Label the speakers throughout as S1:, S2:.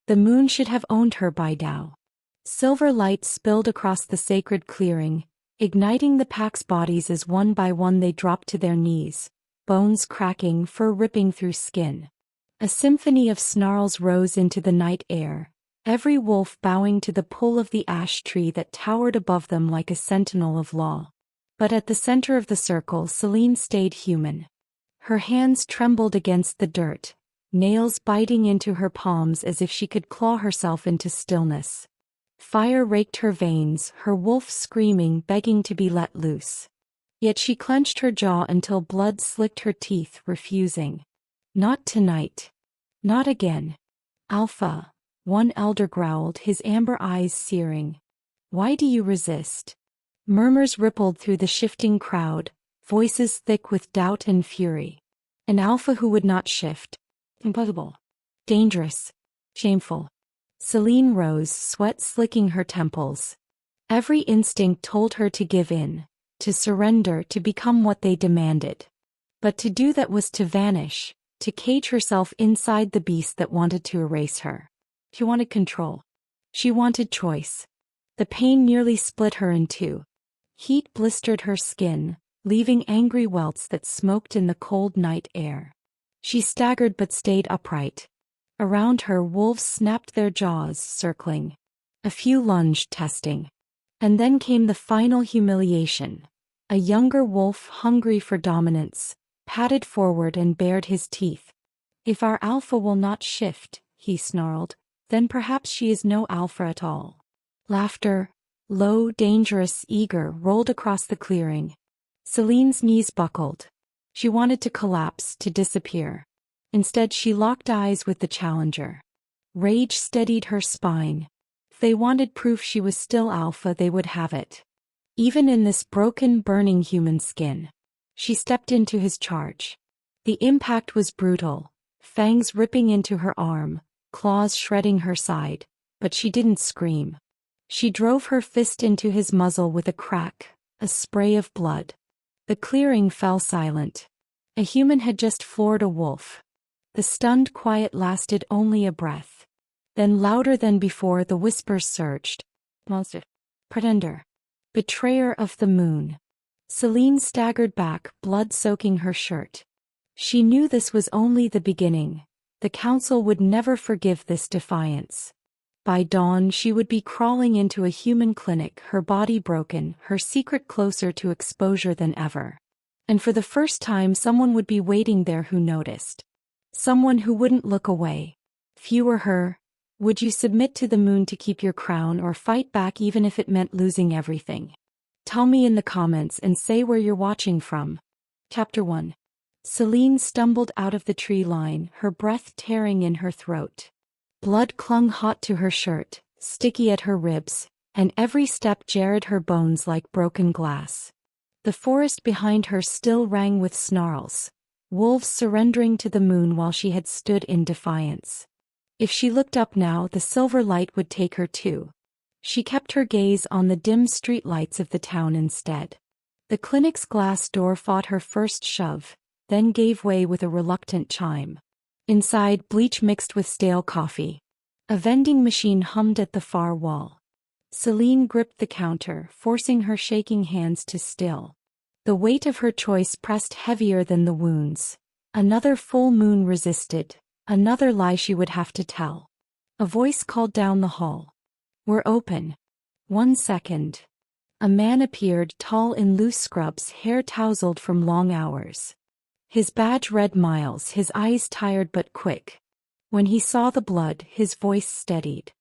S1: The moon should have owned her by now. Silver light spilled across the sacred clearing, igniting the pack's bodies as one by one they dropped to their knees, bones cracking, fur ripping through skin. A symphony of snarls rose into the night air, every wolf bowing to the pull of the ash tree that towered above them like a sentinel of law. But at the center of the circle, Celine stayed human. Her hands trembled against the dirt, nails biting into her palms as if she could claw herself into stillness. Fire raked her veins, her wolf screaming, begging to be let loose. Yet she clenched her jaw until blood slicked her teeth, refusing. Not tonight. Not again. Alpha, one elder growled, his amber eyes searing. Why do you resist? Murmurs rippled through the shifting crowd, voices thick with doubt and fury. An alpha who would not shift. Impossible. Dangerous. Shameful. Celine rose, sweat slicking her temples. Every instinct told her to give in, to surrender, to become what they demanded. But to do that was to vanish, to cage herself inside the beast that wanted to erase her. She wanted control. She wanted choice. The pain nearly split her in two. Heat blistered her skin, leaving angry welts that smoked in the cold night air. She staggered but stayed upright. Around her, wolves snapped their jaws, circling. A few lunged, testing. And then came the final humiliation. A younger wolf, hungry for dominance, padded forward and bared his teeth. If our alpha will not shift, he snarled, then perhaps she is no alpha at all. Laughter, low, dangerous, eager, rolled across the clearing. Celine's knees buckled. She wanted to collapse, to disappear. Instead, she locked eyes with the challenger. Rage steadied her spine. If they wanted proof she was still alpha, they would have it. Even in this broken, burning human skin. She stepped into his charge. The impact was brutal, fangs ripping into her arm, claws shredding her side, but she didn't scream. She drove her fist into his muzzle with a crack, a spray of blood. The clearing fell silent. A human had just floored a wolf. The stunned quiet lasted only a breath. Then, louder than before, the whispers surged. Monster. Pretender. Betrayer of the moon. Celine staggered back, blood soaking her shirt. She knew this was only the beginning. The council would never forgive this defiance. By dawn, she would be crawling into a human clinic, her body broken, her secret closer to exposure than ever. And for the first time, someone would be waiting there who noticed. Someone who wouldn't look away. If you were her, would you submit to the moon to keep your crown or fight back even if it meant losing everything? Tell me in the comments and say where you're watching from. Chapter 1. Celine stumbled out of the tree line, her breath tearing in her throat. Blood clung hot to her shirt, sticky at her ribs, and every step jarred her bones like broken glass. The forest behind her still rang with snarls. Wolves surrendering to the moon while she had stood in defiance. If she looked up now, the silver light would take her too. She kept her gaze on the dim street lights of the town instead. The clinic's glass door fought her first shove, then gave way with a reluctant chime. Inside, bleach mixed with stale coffee. A vending machine hummed at the far wall. Celine gripped the counter, forcing her shaking hands to still. The weight of her choice pressed heavier than the wounds. Another full moon resisted, another lie she would have to tell. A voice called down the hall. We're open. 1 second. A man appeared, tall in loose scrubs, hair tousled from long hours. His badge read miles, his eyes tired but quick. When he saw the blood, his voice steadied.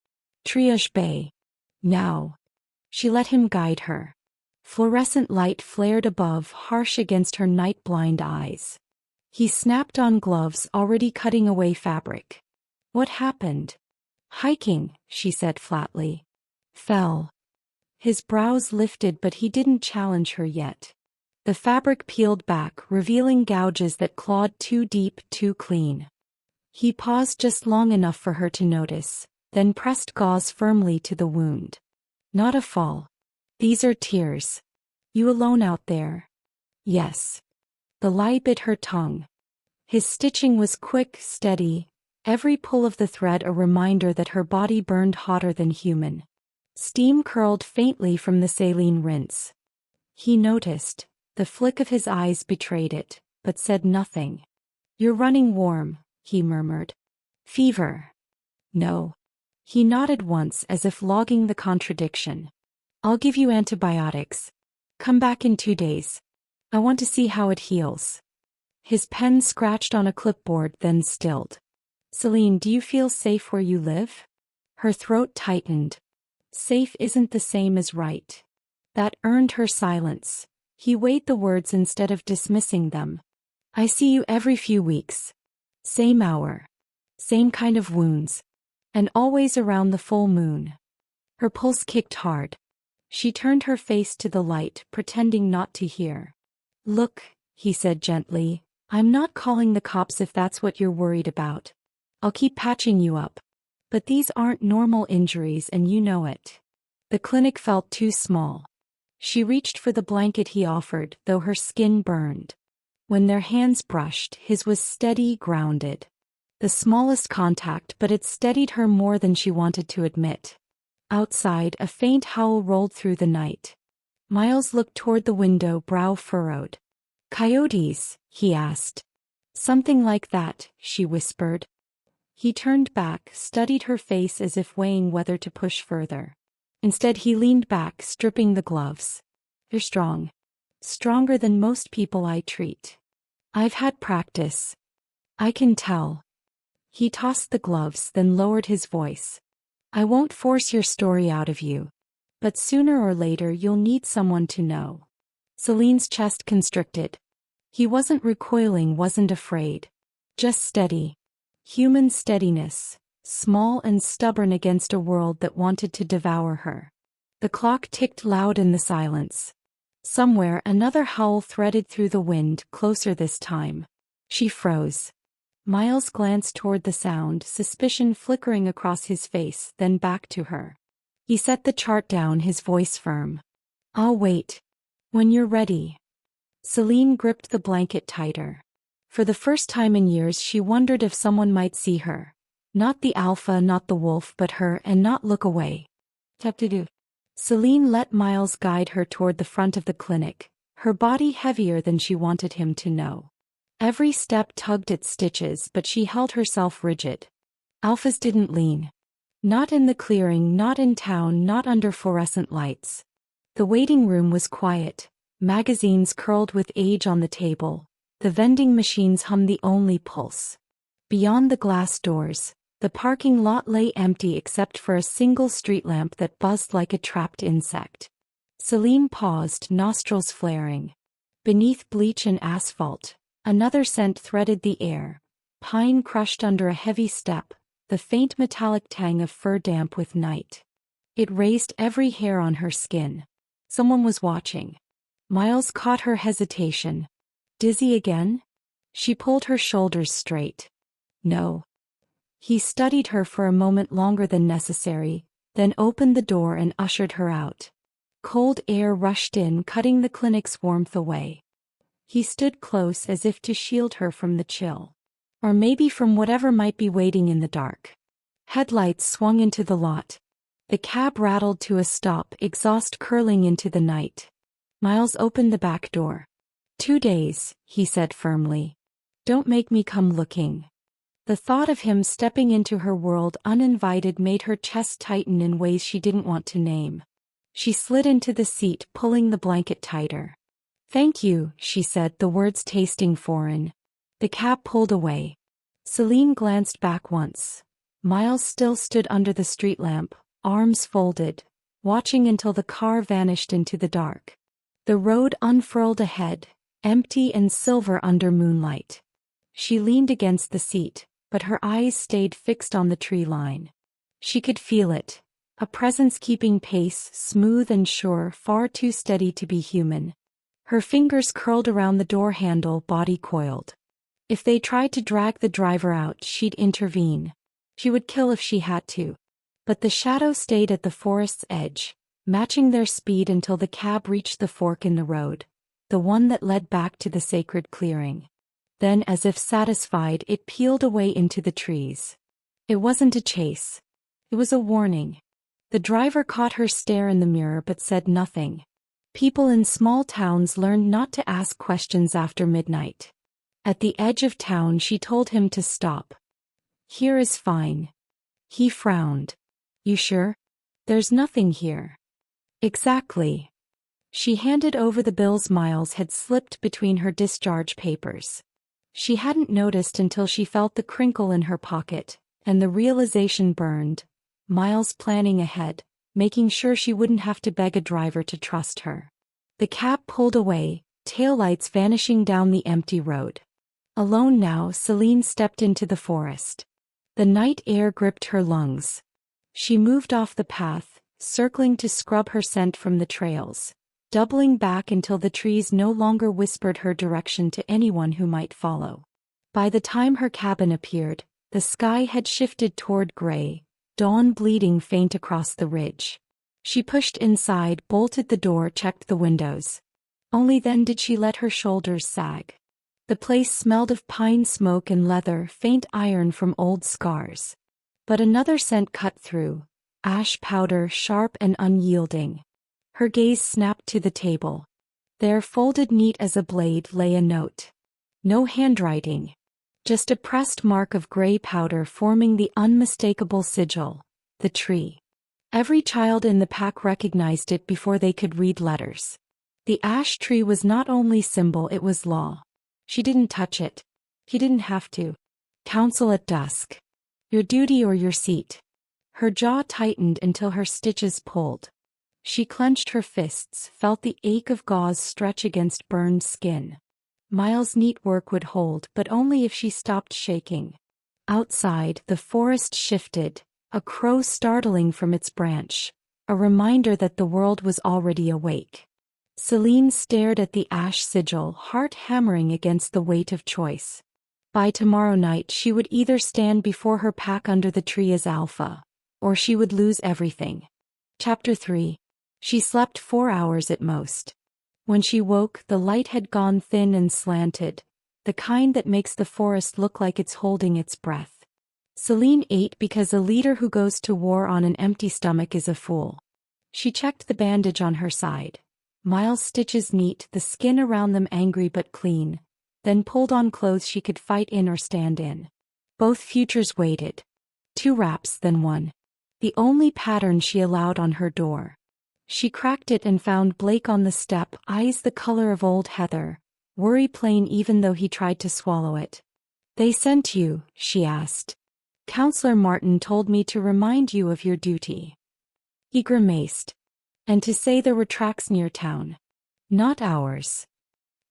S1: Triage Bay. Now. She let him guide her. Fluorescent light flared above, harsh against her night-blind eyes. He snapped on gloves, already cutting away fabric. What happened? Hiking, she said flatly. Fell. His brows lifted, but he didn't challenge her yet. The fabric peeled back, revealing gouges that clawed too deep, too clean. He paused just long enough for her to notice, then pressed gauze firmly to the wound. Not a fall. These are tears. You alone out there? Yes. The lie bit her tongue. His stitching was quick, steady, Every pull of the thread a reminder that her body burned hotter than human. Steam curled faintly from the saline rinse. He noticed. The flick of his eyes betrayed it, but said nothing. "You're running warm," he murmured. "Fever?" "No." He nodded once as if logging the contradiction. "I'll give you antibiotics. Come back in 2 days. I want to see how it heals." His pen scratched on a clipboard, then stilled. "Celine, do you feel safe where you live?" Her throat tightened. Safe isn't the same as right. That earned her silence. He weighed the words instead of dismissing them. "I see you every few weeks. Same hour. Same kind of wounds. And always around the full moon." Her pulse kicked hard. She turned her face to the light, pretending not to hear. "Look," he said gently, "I'm not calling the cops if that's what you're worried about. I'll keep patching you up. But these aren't normal injuries and you know it." The clinic felt too small. She reached for the blanket he offered, though her skin burned. When their hands brushed, his was steady, grounded. The smallest contact, but it steadied her more than she wanted to admit. Outside, a faint howl rolled through the night. Miles looked toward the window, brow furrowed. "Coyotes?" he asked. "Something like that," she whispered. He turned back, studied her face as if weighing whether to push further. Instead he leaned back, stripping the gloves. "You're strong. Stronger than most people I treat. I've had practice. I can tell." He tossed the gloves, then lowered his voice. "I won't force your story out of you. But sooner or later you'll need someone to know." Celine's chest constricted. He wasn't recoiling, wasn't afraid. Just steady. Human steadiness, small and stubborn against a world that wanted to devour her. The clock ticked loud in the silence. Somewhere another howl threaded through the wind, closer this time. She froze. Miles glanced toward the sound, suspicion flickering across his face, then back to her. He set the chart down, his voice firm. "I'll wait. When you're ready." Celine gripped the blanket tighter. For the first time in years she wondered if someone might see her. Not the alpha, not the wolf, but her, and not look away. "What to do?" Celine let Miles guide her toward the front of the clinic, her body heavier than she wanted him to know. Every step tugged at stitches, but she held herself rigid. Alphas didn't lean. Not in the clearing, not in town, not under fluorescent lights. The waiting room was quiet. Magazines curled with age on the table. The vending machines hummed the only pulse. Beyond the glass doors, the parking lot lay empty except for a single street lamp that buzzed like a trapped insect. Celine paused, nostrils flaring. Beneath bleach and asphalt, another scent threaded the air. Pine crushed under a heavy step, the faint metallic tang of fur damp with night. It raised every hair on her skin. Someone was watching. Miles caught her hesitation. "Dizzy again?" She pulled her shoulders straight. "No." He studied her for a moment longer than necessary, then opened the door and ushered her out. Cold air rushed in, cutting the clinic's warmth away. He stood close as if to shield her from the chill. Or maybe from whatever might be waiting in the dark. Headlights swung into the lot. The cab rattled to a stop, exhaust curling into the night. Miles opened the back door. 2 days, he said firmly. "Don't make me come looking." The thought of him stepping into her world uninvited made her chest tighten in ways she didn't want to name. She slid into the seat, pulling the blanket tighter. "Thank you," she said, the words tasting foreign. The cab pulled away. Celine glanced back once. Miles still stood under the street lamp, arms folded, watching until the car vanished into the dark. The road unfurled ahead, empty and silver under moonlight. She leaned against the seat, but her eyes stayed fixed on the tree line. She could feel it, a presence keeping pace, smooth and sure, far too steady to be human. Her fingers curled around the door handle, body coiled. If they tried to drag the driver out, she'd intervene. She would kill if she had to. But the shadow stayed at the forest's edge, matching their speed until the cab reached the fork in the road, the one that led back to the sacred clearing. Then, as if satisfied, it peeled away into the trees. It wasn't a chase. It was a warning. The driver caught her stare in the mirror but said nothing. People in small towns learned not to ask questions after midnight. At the edge of town, she told him to stop. Here is fine. He frowned. You sure? There's nothing here. Exactly. She handed over the bills Miles had slipped between her discharge papers. She hadn't noticed until she felt the crinkle in her pocket, and the realization burned. Miles planning ahead, making sure she wouldn't have to beg a driver to trust her. The cab pulled away, taillights vanishing down the empty road. Alone now, Celine stepped into the forest. The night air gripped her lungs. She moved off the path, circling to scrub her scent from the trails, doubling back until the trees no longer whispered her direction to anyone who might follow. By the time her cabin appeared, the sky had shifted toward gray, dawn bleeding faint across the ridge. She pushed inside, bolted the door, checked the windows. Only then did she let her shoulders sag. The place smelled of pine smoke and leather, faint iron from old scars. But another scent cut through, ash powder, sharp and unyielding. Her gaze snapped to the table. There, folded neat as a blade, lay a note. No handwriting. Just a pressed mark of gray powder forming the unmistakable sigil, the tree. Every child in the pack recognized it before they could read letters. The ash tree was not only symbol, it was law. She didn't touch it. He didn't have to. Council at dusk. Your duty or your seat. Her jaw tightened until her stitches pulled. She clenched her fists, felt the ache of gauze stretch against burned skin. Miles' neat work would hold, but only if she stopped shaking. Outside, the forest shifted, a crow startling from its branch, a reminder that the world was already awake. Celine stared at the ash sigil, heart hammering against the weight of choice. By tomorrow night she would either stand before her pack under the tree as alpha, or she would lose everything. Chapter 3. She slept 4 hours at most. When she woke, the light had gone thin and slanted, the kind that makes the forest look like it's holding its breath. Celine ate because a leader who goes to war on an empty stomach is a fool. She checked the bandage on her side. Miles' stitches neat, the skin around them angry but clean, then pulled on clothes she could fight in or stand in. Both futures waited. 2 wraps, then 1. The only pattern she allowed on her door. She cracked it and found Blake on the step, eyes the color of old heather, worry plain even though he tried to swallow it. They sent you, she asked. Counselor Martin told me to remind you of your duty. He grimaced. And to say there were tracks near town. Not ours.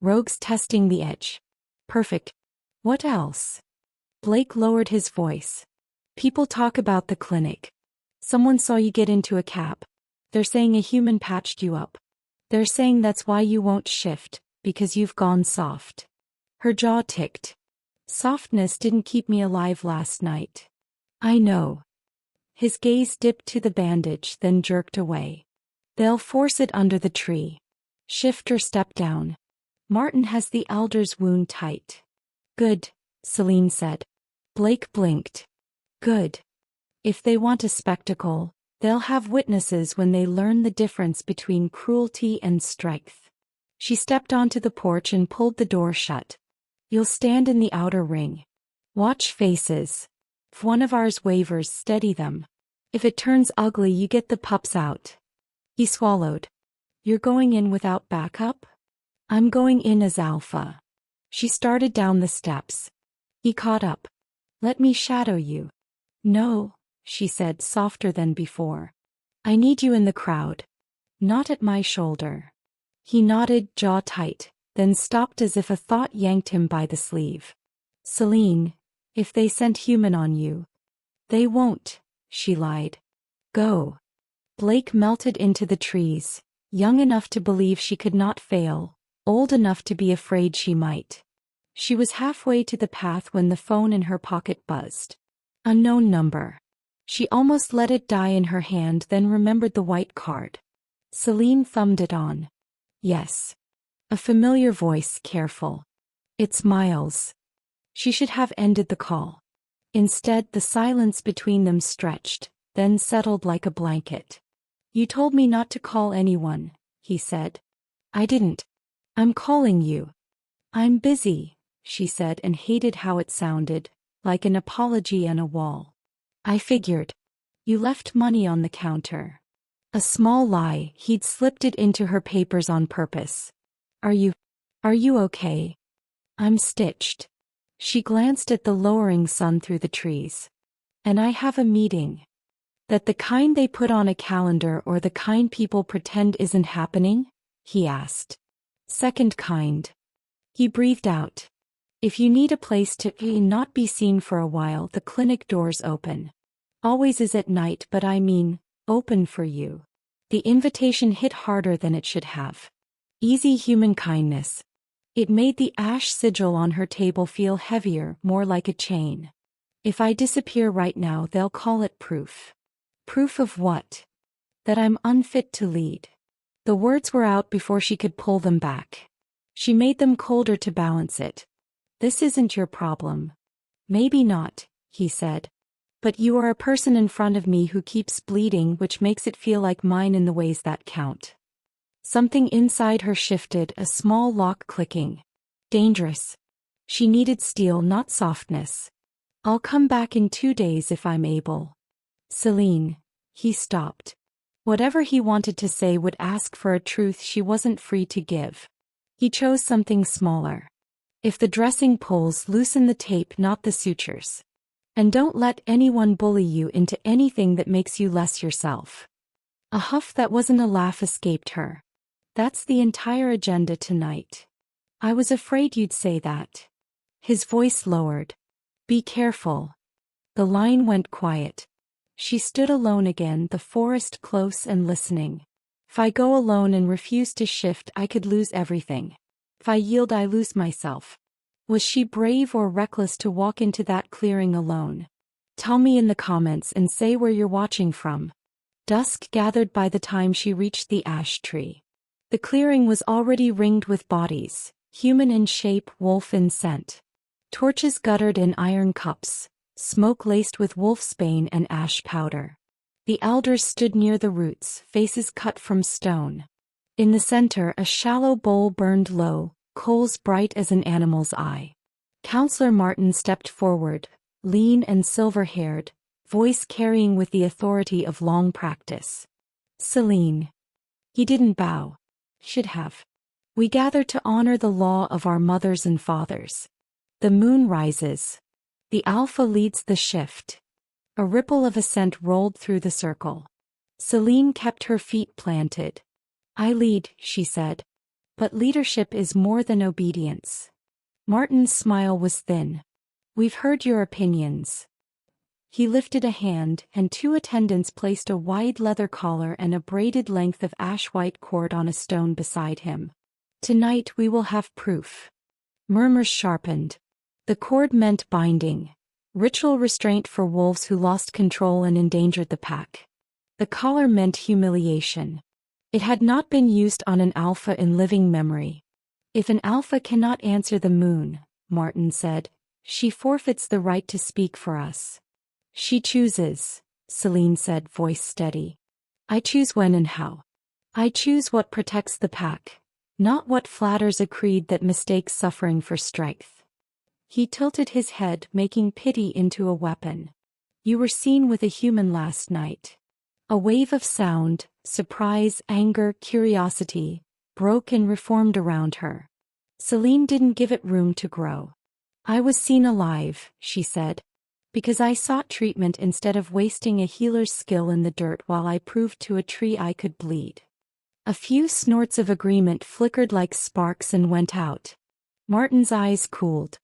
S1: Rogues testing the edge. Perfect. What else? Blake lowered his voice. People talk about the clinic. Someone saw you get into a cab. They're saying a human patched you up. They're saying that's why you won't shift, because you've gone soft. Her jaw ticked. Softness didn't keep me alive last night. I know. His gaze dipped to the bandage, then jerked away. They'll force it under the tree. Shift or step down. Martin has the elder's wound tight. Good, Celine said. Blake blinked. Good. If they want a spectacle, they'll have witnesses when they learn the difference between cruelty and strength. She stepped onto the porch and pulled the door shut. You'll stand in the outer ring. Watch faces. If one of ours wavers, steady them. If it turns ugly, you get the pups out. He swallowed. You're going in without backup? I'm going in as alpha. She started down the steps. He caught up. Let me shadow you. No, she said, softer than before. I need you in the crowd. Not at my shoulder. He nodded, jaw tight, then stopped as if a thought yanked him by the sleeve. Celine, if they sent human on you. They won't, she lied. Go. Blake melted into the trees, young enough to believe she could not fail, old enough to be afraid she might. She was halfway to the path when the phone in her pocket buzzed. Unknown number. She almost let it die in her hand, then remembered the white card. Celine thumbed it on. Yes. A familiar voice, careful. It's Miles. She should have ended the call. Instead, the silence between them stretched, then settled like a blanket. You told me not to call anyone, he said. I didn't. I'm calling you. I'm busy, she said and hated how it sounded, like an apology on a wall. I figured. You left money on the counter. A small lie, he'd slipped it into her papers on purpose. Are you okay? I'm stitched. She glanced at the lowering sun through the trees. And I have a meeting. That the kind they put on a calendar or the kind people pretend isn't happening? He asked. Second kind. He breathed out. If you need a place to not be seen for a while, the clinic door's open. Always is at night, but I mean, open for you. The invitation hit harder than it should have. Easy human kindness. It made the ash sigil on her table feel heavier, more like a chain. If I disappear right now, they'll call it proof. Proof of what? That I'm unfit to lead. The words were out before she could pull them back. She made them colder to balance it. This isn't your problem. Maybe not, he said. But you are a person in front of me who keeps bleeding, which makes it feel like mine in the ways that count. Something inside her shifted, a small lock clicking. Dangerous. She needed steel, not softness. I'll come back in 2 days if I'm able. Celine. He stopped. Whatever he wanted to say would ask for a truth she wasn't free to give. He chose something smaller. If the dressing pulls, loosen the tape, not the sutures. And don't let anyone bully you into anything that makes you less yourself. A huff that wasn't a laugh escaped her. That's the entire agenda tonight. I was afraid you'd say that. His voice lowered. Be careful. The line went quiet. She stood alone again, the forest close and listening. If I go alone and refuse to shift, I could lose everything. If I yield, I lose myself. Was she brave or reckless to walk into that clearing alone? Tell me in the comments and say where you're watching from. Dusk gathered by the time she reached the ash tree. The clearing was already ringed with bodies, human in shape, wolf in scent. Torches guttered in iron cups, smoke laced with wolfsbane and ash powder. The elders stood near the roots, faces cut from stone. In the center, a shallow bowl burned low, coals bright as an animal's eye. Counselor Martin stepped forward, lean and silver-haired, voice carrying with the authority of long practice. Celine. He didn't bow. Should have. We gather to honor the law of our mothers and fathers. The moon rises. The alpha leads the shift. A ripple of assent rolled through the circle. Celine kept her feet planted. I lead, she said. But leadership is more than obedience. Martin's smile was thin. We've heard your opinions. He lifted a hand, and 2 attendants placed a wide leather collar and a braided length of ash-white cord on a stone beside him. Tonight we will have proof. Murmurs sharpened. The cord meant binding. Ritual restraint for wolves who lost control and endangered the pack. The collar meant humiliation. It had not been used on an alpha in living memory. If an alpha cannot answer the moon, Martin said, she forfeits the right to speak for us. She chooses, Celine said, voice steady. I choose when and how. I choose what protects the pack, not what flatters a creed that mistakes suffering for strength. He tilted his head, making pity into a weapon. You were seen with a human last night. A wave of sound, surprise, anger, curiosity, broke and reformed around her. Celine didn't give it room to grow. I was seen alive, she said. Because I sought treatment instead of wasting a healer's skill in the dirt while I proved to a tree I could bleed. A few snorts of agreement flickered like sparks and went out. Martin's eyes cooled.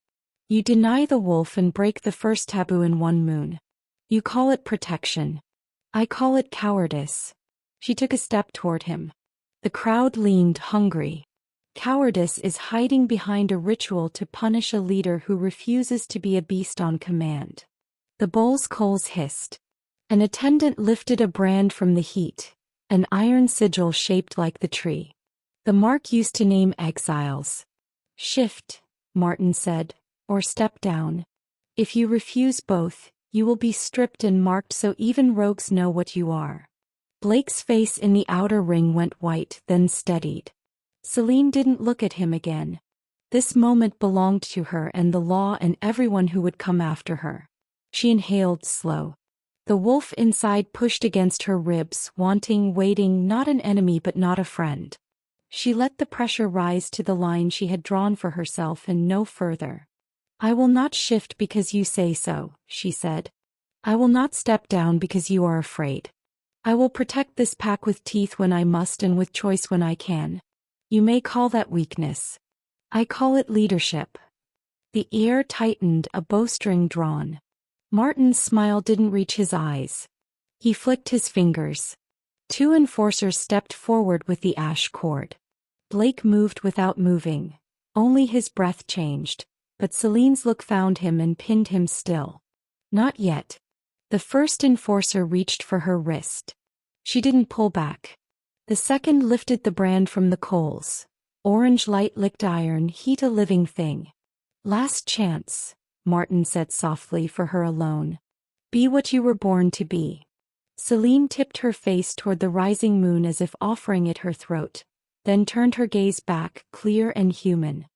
S1: You deny the wolf and break the first taboo in 1 moon. You call it protection. I call it cowardice. She took a step toward him. The crowd leaned, hungry. Cowardice is hiding behind a ritual to punish a leader who refuses to be a beast on command. The bowl's coals hissed. An attendant lifted a brand from the heat, an iron sigil shaped like the tree. The mark used to name exiles. Shift, Martin said, "or step down. If you refuse both, you will be stripped and marked so even rogues know what you are." Blake's face in the outer ring went white, then steadied. Celine didn't look at him again. This moment belonged to her and the law and everyone who would come after her. She inhaled slow. The wolf inside pushed against her ribs, waiting, not an enemy but not a friend. She let the pressure rise to the line she had drawn for herself and no further. "I will not shift because you say so," she said. "I will not step down because you are afraid. I will protect this pack with teeth when I must and with choice when I can. You may call that weakness. I call it leadership." The air tightened, a bowstring drawn. Martin's smile didn't reach his eyes. He flicked his fingers. 2 enforcers stepped forward with the ash cord. Blake moved without moving. Only his breath changed, but Celine's look found him and pinned him still. "Not yet." The first enforcer reached for her wrist. She didn't pull back. The second lifted the brand from the coals. Orange light licked iron, heat a living thing. "Last chance," Martin said softly, "for her alone. Be what you were born to be." Celine tipped her face toward the rising moon as if offering it her throat, then turned her gaze back, clear and human.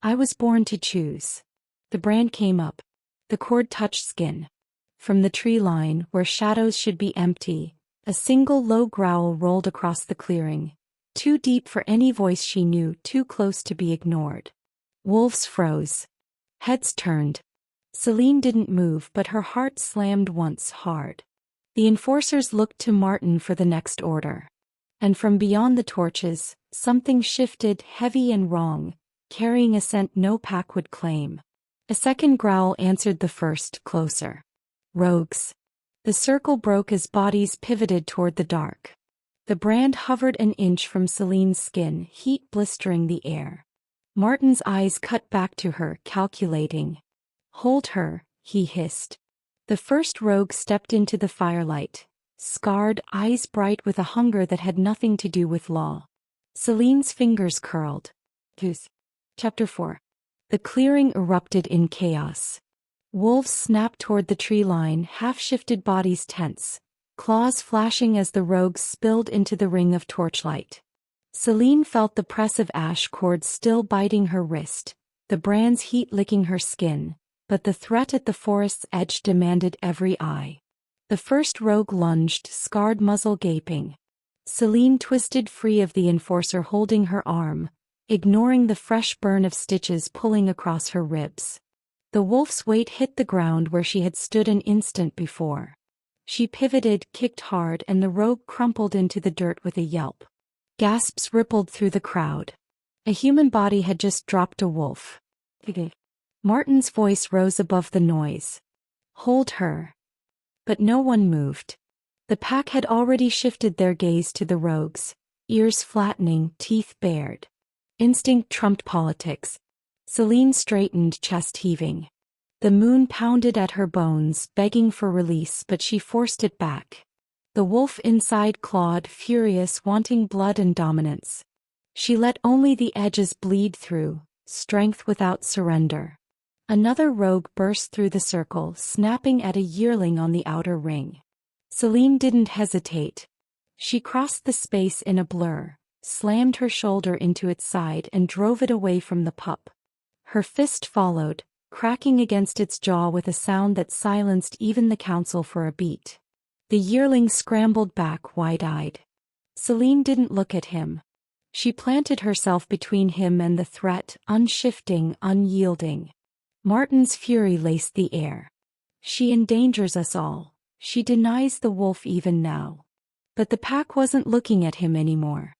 S1: "I was born to choose." The brand came up. The cord touched skin. From the tree line, where shadows should be empty, a single low growl rolled across the clearing. Too deep for any voice she knew, too close to be ignored. Wolves froze. Heads turned. Celine didn't move, but her heart slammed once hard. The enforcers looked to Martin for the next order. And from beyond the torches, something shifted, heavy and wrong, carrying a scent no pack would claim. A second growl answered the first, closer. "Rogues." The circle broke as bodies pivoted toward the dark. The brand hovered an inch from Celine's skin, heat blistering the air. Martin's eyes cut back to her, calculating. "Hold her," he hissed. The first rogue stepped into the firelight, scarred, eyes bright with a hunger that had nothing to do with law. Celine's fingers curled. Chapter 4. The clearing erupted in chaos. Wolves snapped toward the tree line, half-shifted bodies tense, claws flashing as the rogues spilled into the ring of torchlight. Celine felt the press of ash cords still biting her wrist, the brand's heat licking her skin, but the threat at the forest's edge demanded every eye. The first rogue lunged, scarred muzzle gaping. Celine twisted free of the enforcer holding her arm, ignoring the fresh burn of stitches pulling across her ribs. The wolf's weight hit the ground where she had stood an instant before. She pivoted, kicked hard, and the rogue crumpled into the dirt with a yelp. Gasps rippled through the crowd. A human body had just dropped a wolf. Martin's voice rose above the noise. "Hold her." But no one moved. The pack had already shifted their gaze to the rogues, ears flattening, teeth bared. Instinct trumped politics. Celine straightened, chest heaving. The moon pounded at her bones, begging for release, but she forced it back. The wolf inside clawed, furious, wanting blood and dominance. She let only the edges bleed through, strength without surrender. Another rogue burst through the circle, snapping at a yearling on the outer ring. Celine didn't hesitate. She crossed the space in a blur, slammed her shoulder into its side and drove it away from the pup. Her fist followed, cracking against its jaw with a sound that silenced even the council for a beat. The yearling scrambled back, wide-eyed. Celine didn't look at him. She planted herself between him and the threat, unshifting, unyielding. Martin's fury laced the air. "She endangers us all. She denies the wolf even now." But the pack wasn't looking at him anymore.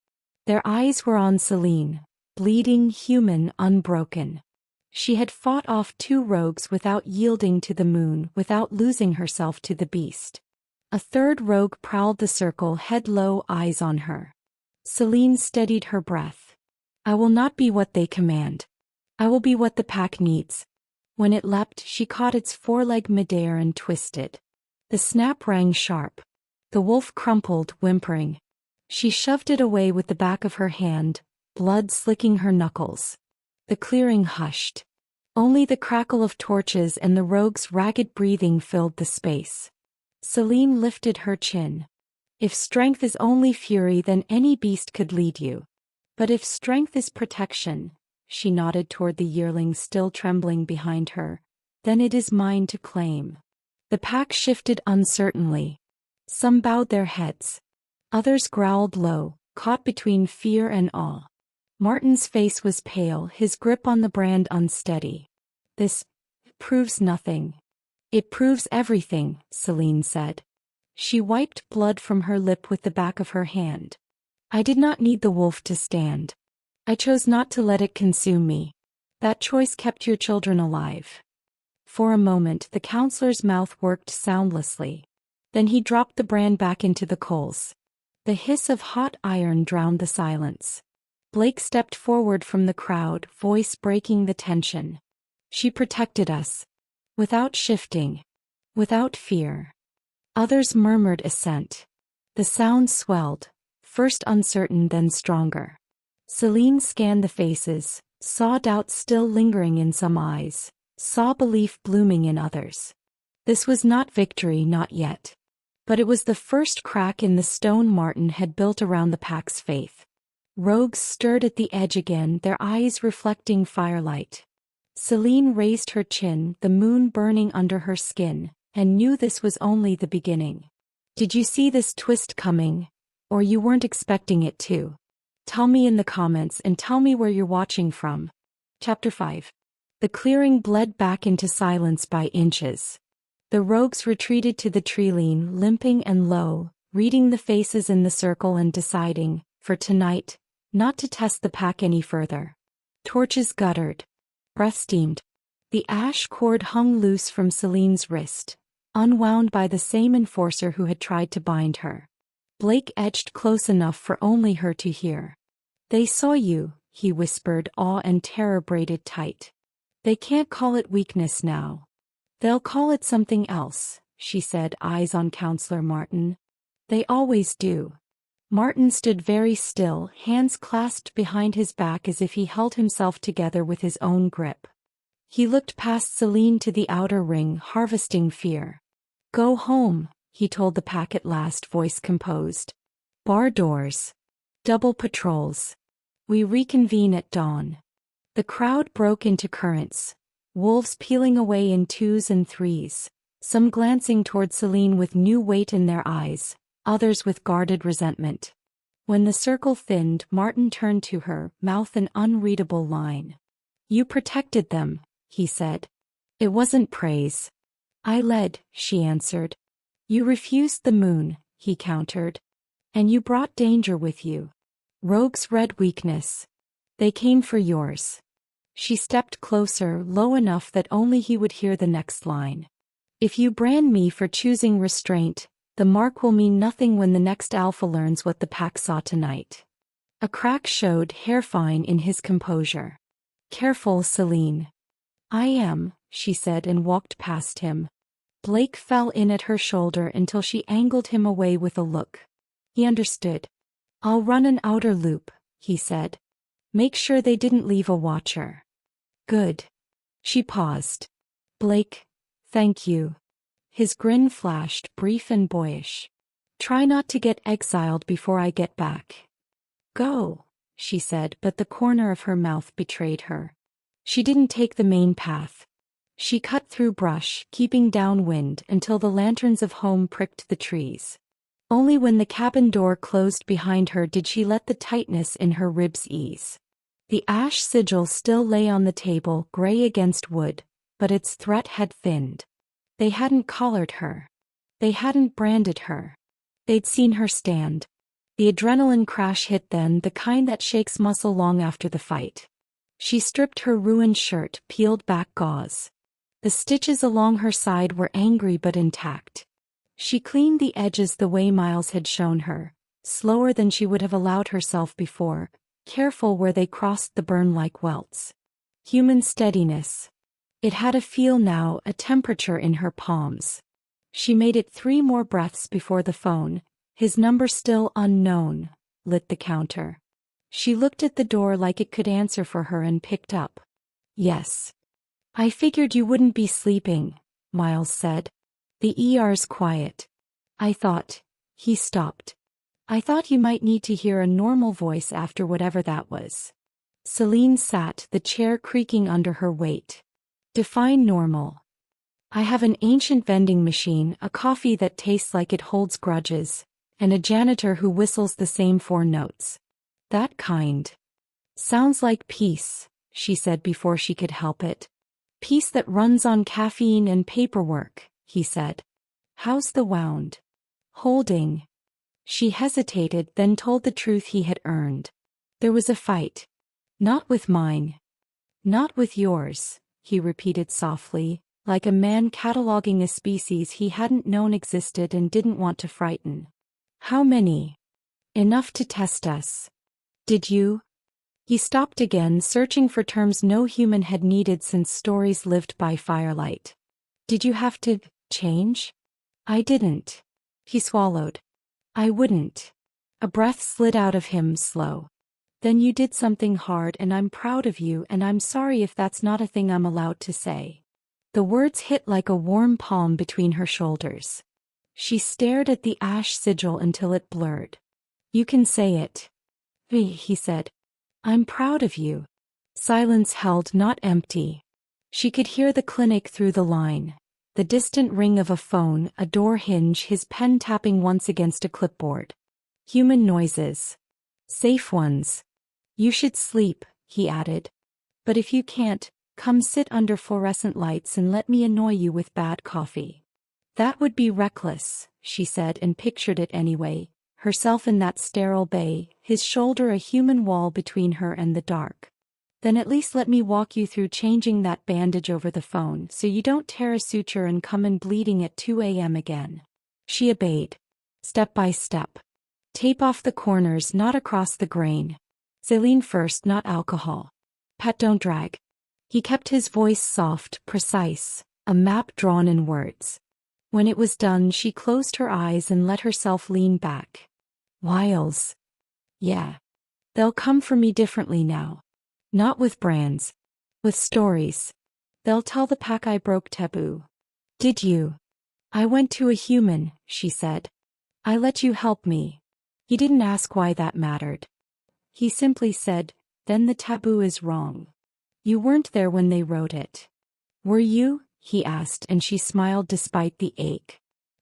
S1: Their eyes were on Celine, bleeding, human, unbroken. She had fought off 2 rogues without yielding to the moon, without losing herself to the beast. A third rogue prowled the circle, head low, eyes on her. Celine steadied her breath. "I will not be what they command. I will be what the pack needs." When it leapt, she caught its foreleg midair and twisted. The snap rang sharp. The wolf crumpled, whimpering. She shoved it away with the back of her hand, blood slicking her knuckles. The clearing hushed. Only the crackle of torches and the rogue's ragged breathing filled the space. Celine lifted her chin. If strength is only fury, then any beast could lead you. But if strength is protection, she nodded toward the yearling still trembling behind her, then it is mine to claim. The pack shifted uncertainly. Some bowed their heads. Others growled low, caught between fear and awe. Martin's face was pale, his grip on the brand unsteady. This proves nothing. It proves everything, Celine said. She wiped blood from her lip with the back of her hand. I did not need the wolf to stand. I chose not to let it consume me. That choice kept your children alive. For a moment the counselor's mouth worked soundlessly. Then he dropped the brand back into the coals. The hiss of hot iron drowned the silence. Blake stepped forward from the crowd, voice breaking the tension. She protected us. Without shifting. Without fear. Others murmured assent. The sound swelled, first uncertain then stronger. Celine scanned the faces, saw doubt still lingering in some eyes, saw belief blooming in others. This was not victory, not yet. But it was the first crack in the stone Martin had built around the pack's faith. Rogues stirred at the edge again, their eyes reflecting firelight. Celine raised her chin, the moon burning under her skin, and knew this was only the beginning. Did you see this twist coming? Or you weren't expecting it to? Tell me in the comments and tell me where you're watching from. Chapter 5. The clearing bled back into silence by inches. The rogues retreated to the treeline, limping and low, reading the faces in the circle and deciding, for tonight, not to test the pack any further. Torches guttered. Breath steamed. The ash cord hung loose from Celine's wrist, unwound by the same enforcer who had tried to bind her. Blake edged close enough for only her to hear. They saw you, he whispered, awe and terror braided tight. They can't call it weakness now. They'll call it something else, she said, eyes on Counselor Martin. They always do. Martin stood very still, hands clasped behind his back as if he held himself together with his own grip. He looked past Celine to the outer ring, harvesting fear. Go home, he told the pack at last, voice composed. Bar doors. Double patrols. We reconvene at dawn. The crowd broke into currents, wolves peeling away in twos and threes, some glancing toward Celine with new weight in their eyes, others with guarded resentment. When the circle thinned, Martin turned to her, mouth an unreadable line. You protected them, he said. It wasn't praise. I led, she answered. You refused the moon, he countered. And you brought danger with you. Rogues read weakness. They came for yours. She stepped closer, low enough that only he would hear the next line. If you brand me for choosing restraint, the mark will mean nothing when the next alpha learns what the pack saw tonight. A crack showed, hair-fine in his composure. Careful, Celine. I am, she said and walked past him. Blake fell in at her shoulder until she angled him away with a look. He understood. I'll run an outer loop, he said. Make sure they didn't leave a watcher. Good. She paused. Blake, thank you. His grin flashed, brief and boyish. Try not to get exiled before I get back. Go, she said, but the corner of her mouth betrayed her. She didn't take the main path. She cut through brush, keeping downwind until the lanterns of home pricked the trees. Only when the cabin door closed behind her did she let the tightness in her ribs ease. The ash sigil still lay on the table, gray against wood, but its threat had thinned. They hadn't collared her. They hadn't branded her. They'd seen her stand. The adrenaline crash hit then, the kind that shakes muscle long after the fight. She stripped her ruined shirt, peeled back gauze. The stitches along her side were angry but intact. She cleaned the edges the way Miles had shown her, slower than she would have allowed herself before, careful where they crossed the burn like welts. Human steadiness. It had a feel now, a temperature in her palms. She made it 3 more breaths before the phone, his number still unknown, lit the counter. She looked at the door like it could answer for her and picked up. Yes. I figured you wouldn't be sleeping, Miles said. The ER's quiet. I thought. He stopped. I thought you might need to hear a normal voice after whatever that was. Celine sat, the chair creaking under her weight. Define normal. I have an ancient vending machine, a coffee that tastes like it holds grudges, and a janitor who whistles the same 4 notes. That kind. Sounds like peace, she said before she could help it. Peace that runs on caffeine and paperwork, he said. How's the wound? Holding. She hesitated, then told the truth he had earned. There was a fight. Not with mine. Not with yours, he repeated softly, like a man cataloging a species he hadn't known existed and didn't want to frighten. How many? Enough to test us. Did you? He stopped again, searching for terms no human had needed since stories lived by firelight. Did you have to change? I didn't. He swallowed. I wouldn't. A breath slid out of him, slow. Then you did something hard and I'm proud of you, and I'm sorry if that's not a thing I'm allowed to say. The words hit like a warm palm between her shoulders. She stared at the ash sigil until it blurred. You can say it. He said. I'm proud of you. Silence held, not empty. She could hear the clinic through the line. The distant ring of a phone, a door hinge, his pen tapping once against a clipboard. Human noises. Safe ones. You should sleep, he added. But if you can't, come sit under fluorescent lights and let me annoy you with bad coffee. That would be reckless, she said, and pictured it anyway, herself in that sterile bay, his shoulder a human wall between her and the dark. Then at least let me walk you through changing that bandage over the phone so you don't tear a suture and come in bleeding at 2 a.m. again. She obeyed. Step by step. Tape off the corners, not across the grain. Saline first, not alcohol. Pat, don't drag. He kept his voice soft, precise, a map drawn in words. When it was done, she closed her eyes and let herself lean back. Wiles. Yeah. They'll come for me differently now. Not with brands. With stories. They'll tell the pack I broke taboo. Did you? I went to a human, she said. I let you help me. He didn't ask why that mattered. He simply said, then the taboo is wrong. You weren't there when they wrote it. Were you? He asked, and she smiled despite the ache.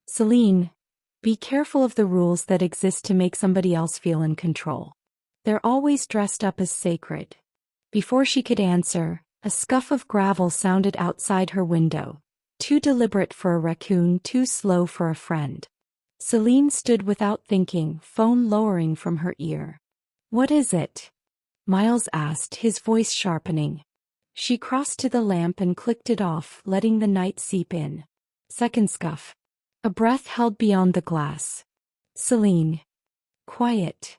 S1: Celine, be careful of the rules that exist to make somebody else feel in control. They're always dressed up as sacred. Before she could answer, a scuff of gravel sounded outside her window. Too deliberate for a raccoon, too slow for a friend. Celine stood without thinking, phone lowering from her ear. What is it? Miles asked, his voice sharpening. She crossed to the lamp and clicked it off, letting the night seep in. Second scuff. A breath held beyond the glass. Celine. Quiet.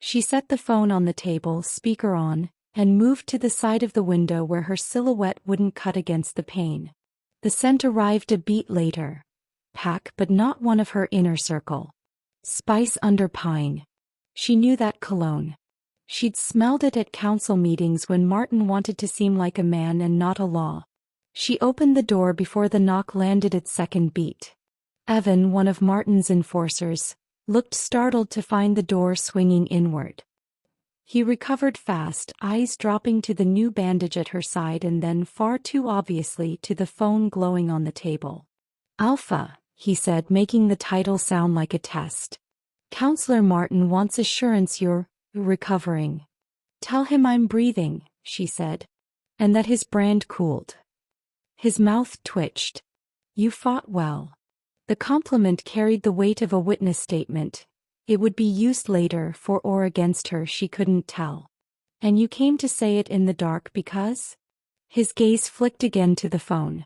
S1: She set the phone on the table, speaker on, and moved to the side of the window where her silhouette wouldn't cut against the pane. The scent arrived a beat later. Pack, but not one of her inner circle. Spice under pine. She knew that cologne. She'd smelled it at council meetings when Martin wanted to seem like a man and not a law. She opened the door before the knock landed its second beat. Evan, one of Martin's enforcers, looked startled to find the door swinging inward. He recovered fast, eyes dropping to the new bandage at her side and then, far too obviously, to the phone glowing on the table. Alpha, he said, making the title sound like a test. Counselor Martin wants assurance you're recovering. Tell him I'm breathing, she said. And that his brand cooled. His mouth twitched. You fought well. The compliment carried the weight of a witness statement. It would be used later, for or against her, she couldn't tell. And you came to say it in the dark because? His gaze flicked again to the phone.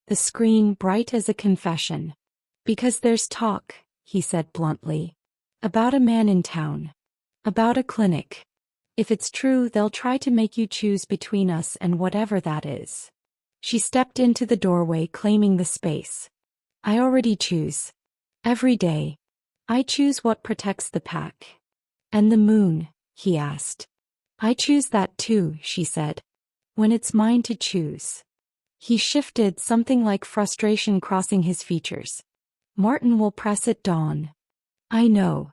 S1: The screen bright as a confession. Because there's talk, he said bluntly. About a man in town. About a clinic. If it's true, they'll try to make you choose between us and whatever that is. She stepped into the doorway, claiming the space. I already choose. Every day. I choose what protects the pack. And the moon, he asked. I choose that too, she said. When it's mine to choose. He shifted, something like frustration crossing his features. Martin will press at dawn. I know.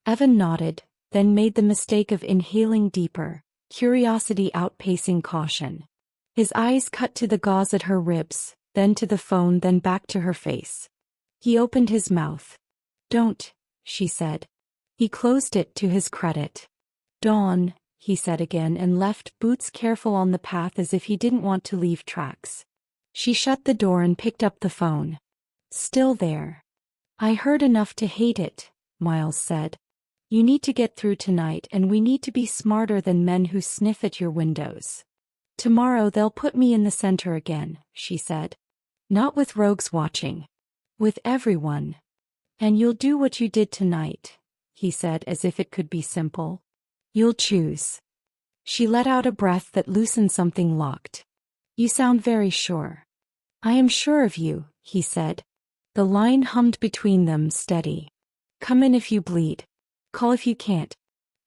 S1: Evan nodded, then made the mistake of inhaling deeper, curiosity outpacing caution. His eyes cut to the gauze at her ribs, then to the phone, then back to her face. He opened his mouth. Don't, she said. He closed it to his credit. Dawn, he said again, and left, boots careful on the path as if he didn't want to leave tracks. She shut the door and picked up the phone. Still there. I heard enough to hate it, Miles said. You need to get through tonight, and we need to be smarter than men who sniff at your windows. Tomorrow they'll put me in the center again, she said. Not with rogues watching. With everyone. And you'll do what you did tonight, he said, as if it could be simple. You'll choose. She let out a breath that loosened something locked. You sound very sure. I am sure of you, he said. The line hummed between them, steady. Come in if you bleed. Call if you can't.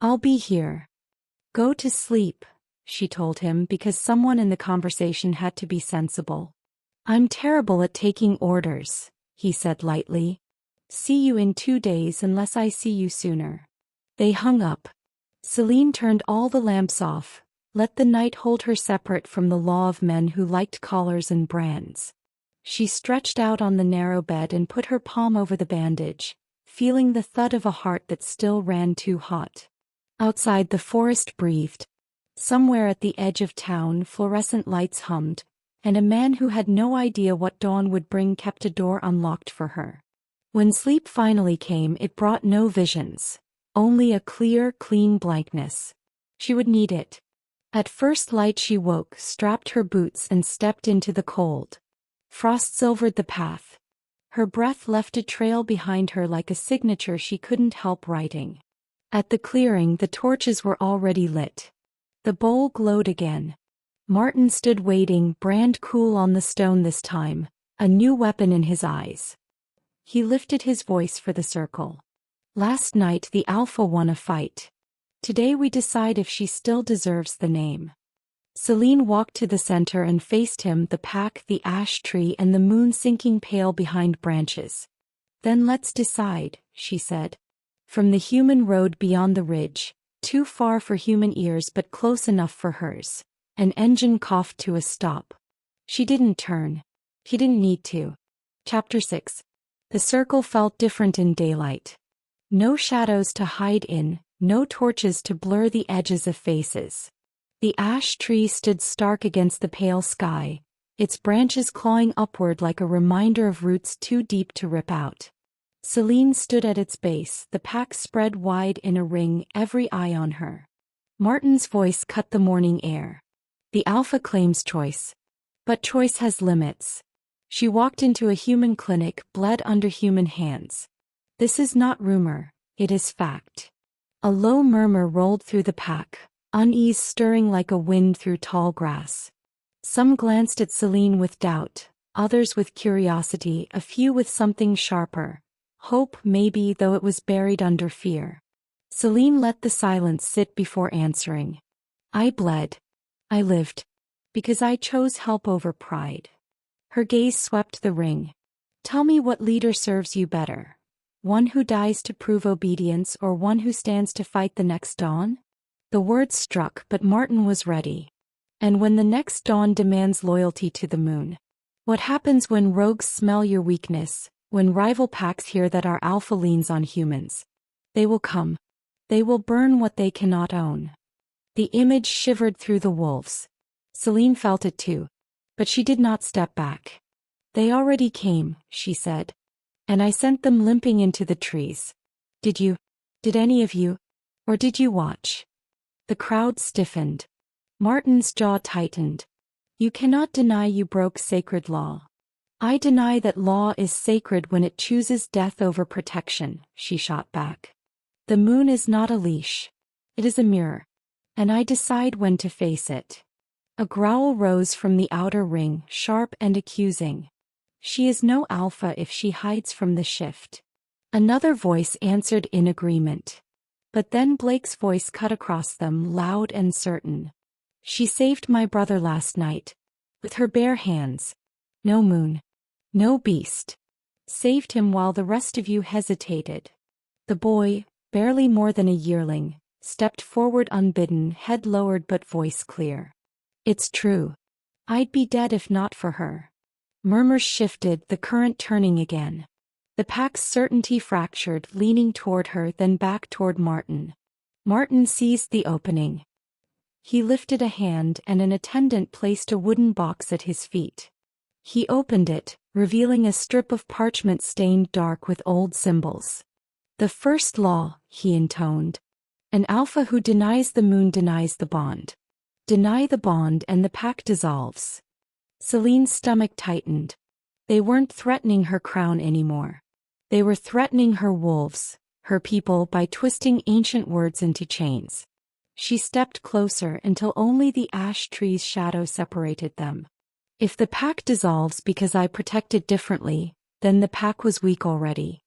S1: I'll be here. Go to sleep, she told him, because someone in the conversation had to be sensible. I'm terrible at taking orders, he said lightly. See you in 2 days unless I see you sooner. They hung up. Celine turned all the lamps off, let the night hold her separate from the law of men who liked collars and brands. She stretched out on the narrow bed and put her palm over the bandage, feeling the thud of a heart that still ran too hot. Outside, the forest breathed. Somewhere at the edge of town, fluorescent lights hummed, and a man who had no idea what dawn would bring kept a door unlocked for her. When sleep finally came, it brought no visions, only a clear, clean blankness. She would need it. At first light she woke, strapped her boots and stepped into the cold. Frost silvered the path. Her breath left a trail behind her like a signature she couldn't help writing. At the clearing, the torches were already lit. The bowl glowed again. Martin stood waiting, brand cool on the stone this time, a new weapon in his eyes. He lifted his voice for the circle. Last night the Alpha won a fight. Today we decide if she still deserves the name. Celine walked to the center and faced him, the pack, the ash tree, and the moon sinking pale behind branches. Then let's decide, she said. From the human road beyond the ridge, too far for human ears but close enough for hers, an engine coughed to a stop. She didn't turn. He didn't need to. Chapter 6. The circle felt different in daylight. No shadows to hide in, no torches to blur the edges of faces. The ash tree stood stark against the pale sky, its branches clawing upward like a reminder of roots too deep to rip out. Celine stood at its base, the pack spread wide in a ring, every eye on her. Martin's voice cut the morning air. The Alpha claims choice. But choice has limits. She walked into a human clinic, bled under human hands. This is not rumor, it is fact. A low murmur rolled through the pack, unease stirring like a wind through tall grass. Some glanced at Celine with doubt, others with curiosity, a few with something sharper. Hope, maybe, though it was buried under fear. Celine let the silence sit before answering. I bled. I lived. Because I chose help over pride. Her gaze swept the ring. Tell me what leader serves you better. One who dies to prove obedience or one who stands to fight the next dawn? The words struck, but Martin was ready. And when the next dawn demands loyalty to the moon? What happens when rogues smell your weakness, when rival packs hear that our Alpha leans on humans? They will come. They will burn what they cannot own. The image shivered through the wolves. Celine felt it too. But she did not step back. They already came, she said. And I sent them limping into the trees. Did you? Did any of you? Or did you watch? The crowd stiffened. Martin's jaw tightened. You cannot deny you broke sacred law. I deny that law is sacred when it chooses death over protection, she shot back. The moon is not a leash. It is a mirror. And I decide when to face it. A growl rose from the outer ring, sharp and accusing. She is no Alpha if she hides from the shift. Another voice answered in agreement. But then Blake's voice cut across them, loud and certain. She saved my brother last night. with her bare hands. No moon, no beast, saved him while the rest of you hesitated. The boy, barely more than a yearling, stepped forward unbidden, head lowered but voice clear. It's true. I'd be dead if not for her. Murmurs shifted, the current turning again. The pack's certainty fractured, leaning toward her, then back toward Martin. Martin seized the opening. He lifted a hand and an attendant placed a wooden box at his feet. He opened it, revealing a strip of parchment stained dark with old symbols. The first law, he intoned. An alpha who denies the moon denies the bond. Deny the bond and the pact dissolves. Celine's stomach tightened. They weren't threatening her crown anymore. They were threatening her wolves, her people, by twisting ancient words into chains. She stepped closer until only the ash tree's shadow separated them. If the pact dissolves because I protected differently, then the pack was weak already.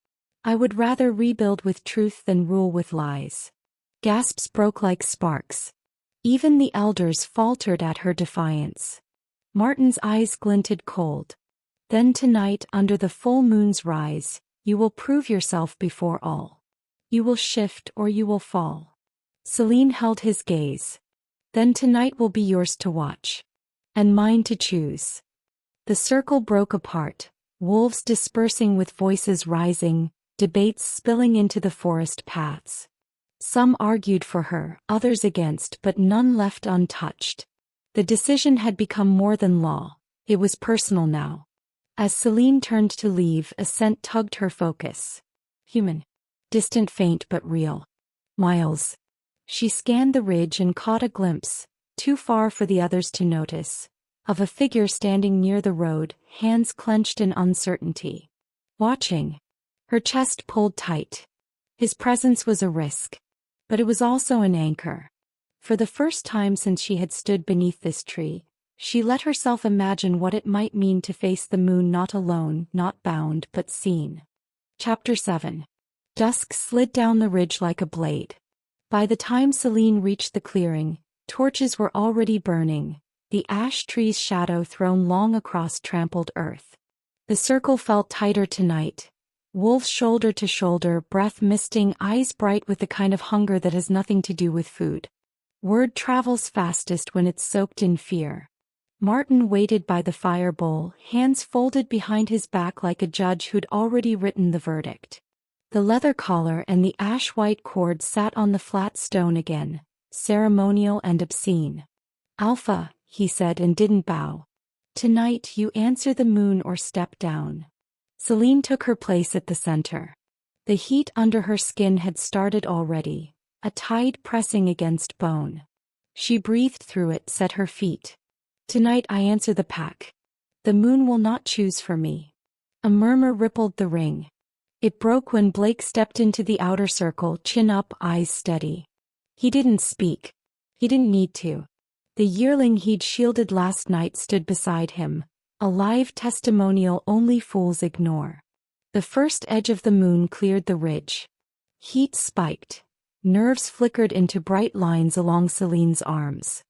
S1: I would rather rebuild with truth than rule with lies. Gasps broke like sparks. Even the elders faltered at her defiance. Martin's eyes glinted cold. Then tonight, under the full moon's rise, you will prove yourself before all. You will shift or you will fall. Celine held his gaze. Then tonight will be yours to watch. And mine to choose. The circle broke apart, wolves dispersing with voices rising, debates spilling into the forest paths. Some argued for her, others against, but none left untouched. The decision had become more than law, it was personal now. As Celine turned to leave, a scent tugged her focus. Human. Distant, faint but real. Miles. She scanned the ridge and caught a glimpse, too far for the others to notice, of a figure standing near the road, hands clenched in uncertainty. Watching. Her chest pulled tight. His presence was a risk. But it was also an anchor. For the first time since she had stood beneath this tree, she let herself imagine what it might mean to face the moon not alone, not bound, but seen. Chapter 7. Dusk slid down the ridge like a blade. By the time Celine reached the clearing, torches were already burning, the ash tree's shadow thrown long across trampled earth. The circle felt tighter tonight. Wolves shoulder to shoulder, breath misting, eyes bright with the kind of hunger that has nothing to do with food. Word travels fastest when it's soaked in fear. Martin waited by the fire bowl, hands folded behind his back like a judge who'd already written the verdict. The leather collar and the ash-white cord sat on the flat stone again, ceremonial and obscene. Alpha, he said and didn't bow. Tonight you answer the moon or step down. Celine took her place at the center. The heat under her skin had started already, a tide pressing against bone. She breathed through it, set her feet. Tonight I answer the pack. The moon will not choose for me. A murmur rippled the ring. It broke when Blake stepped into the outer circle, chin up, eyes steady. He didn't speak. He didn't need to. The yearling he'd shielded last night stood beside him, a live testimonial only fools ignore. The first edge of the moon cleared the ridge. Heat spiked. Nerves flickered into bright lines along Celine's arms.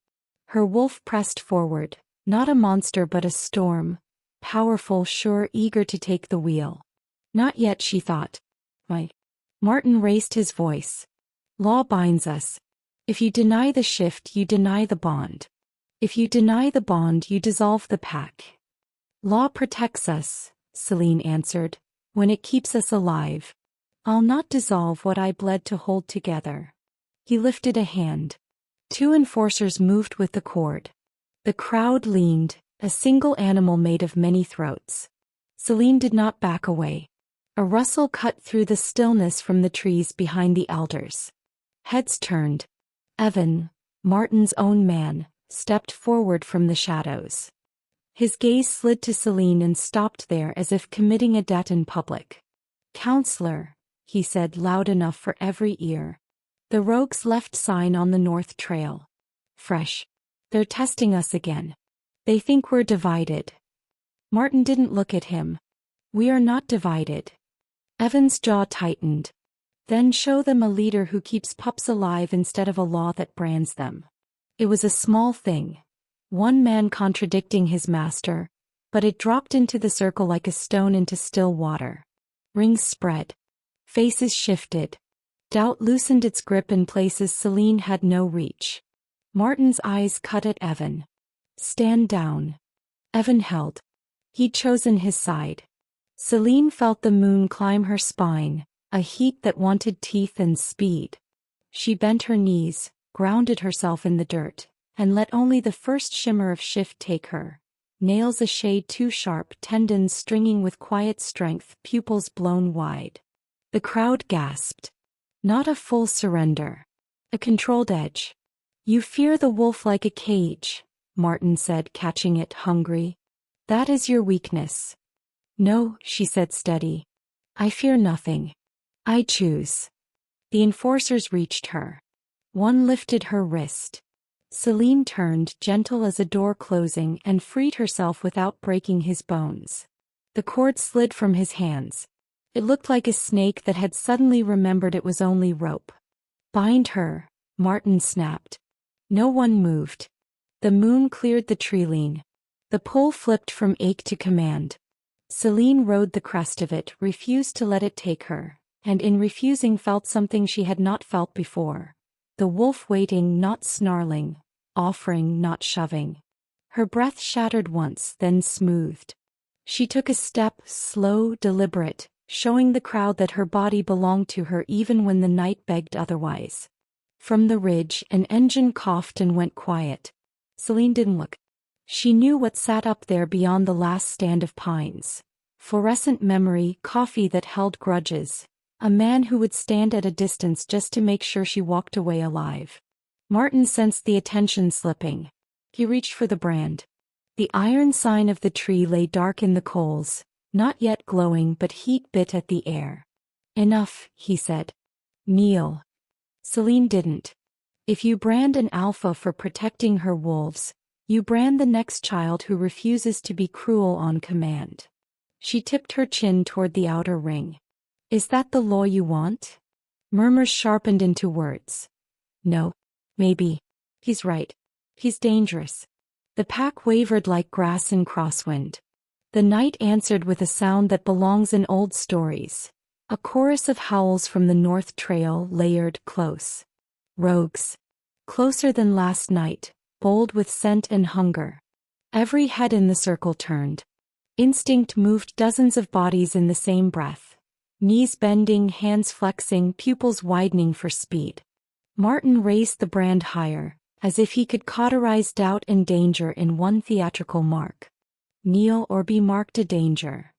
S1: Her wolf pressed forward, not a monster but a storm, powerful, sure, eager to take the wheel. Not yet, she thought. Why? Martin raised his voice. Law binds us. If you deny the shift, you deny the bond. If you deny the bond, you dissolve the pack. Law protects us, Celine answered, when it keeps us alive. I'll not dissolve what I bled to hold together. He lifted a hand. Two enforcers moved with the cord. The crowd leaned, a single animal made of many throats. Celine did not back away. A rustle cut through the stillness from the trees behind the elders. Heads turned. Evan, Martin's own man, stepped forward from the shadows. His gaze slid to Celine and stopped there as if committing a debt in public. Counselor, he said loud enough for every ear. The rogues left sign on the north trail. Fresh. They're testing us again. They think we're divided. Martin didn't look at him. We are not divided. Evan's jaw tightened. Then show them a leader who keeps pups alive instead of a law that brands them. It was a small thing. one man contradicting his master, but it dropped into the circle like a stone into still water. Rings spread. Faces shifted. Doubt loosened its grip in places Celine had no reach. Martin's eyes cut at Evan. Stand down. Evan held. He'd chosen his side. Celine felt the moon climb her spine, a heat that wanted teeth and speed. She bent her knees, grounded herself in the dirt, and let only the first shimmer of shift take her. Nails a shade too sharp, tendons stringing with quiet strength, pupils blown wide. The crowd gasped. Not a full surrender. A controlled edge. You fear the wolf like a cage, Martin said, catching it, hungry. That is your weakness. No, she said, steady. I fear nothing. I choose. The enforcers reached her. One lifted her wrist. Celine turned, gentle as a door closing, and freed herself without breaking his bones. The cord slid from his hands. It looked like a snake that had suddenly remembered it was only rope. Bind her, Martin snapped. No one moved. The moon cleared the tree-line. The pole flipped from ache to command. Celine rode the crest of it, refused to let it take her, and in refusing felt something she had not felt before. The wolf waiting, not snarling. Offering, not shoving. Her breath shattered once, then smoothed. She took a step, slow, deliberate, showing the crowd that her body belonged to her even when the night begged otherwise. From the ridge, an engine coughed and went quiet. Celine didn't look. She knew what sat up there beyond the last stand of pines. Fluorescent memory, coffee that held grudges. A man who would stand at a distance just to make sure she walked away alive. Martin sensed the attention slipping. He reached for the brand. The iron sign of the tree lay dark in the coals, not yet glowing but heat bit at the air. Enough, he said. Kneel. Celine didn't. If you brand an alpha for protecting her wolves, you brand the next child who refuses to be cruel on command. She tipped her chin toward the outer ring. Is that the law you want? Murmurs sharpened into words. No. Maybe. He's right. He's dangerous. The pack wavered like grass in crosswind. The night answered with a sound that belongs in old stories. A chorus of howls from the North Trail, layered close. Rogues. Closer than last night, bold with scent and hunger. Every head in the circle turned. Instinct moved dozens of bodies in the same breath. Knees bending, hands flexing, pupils widening for speed. Martin raised the brand higher, as if he could cauterize doubt and danger in one theatrical mark. Kneel or be marked a danger.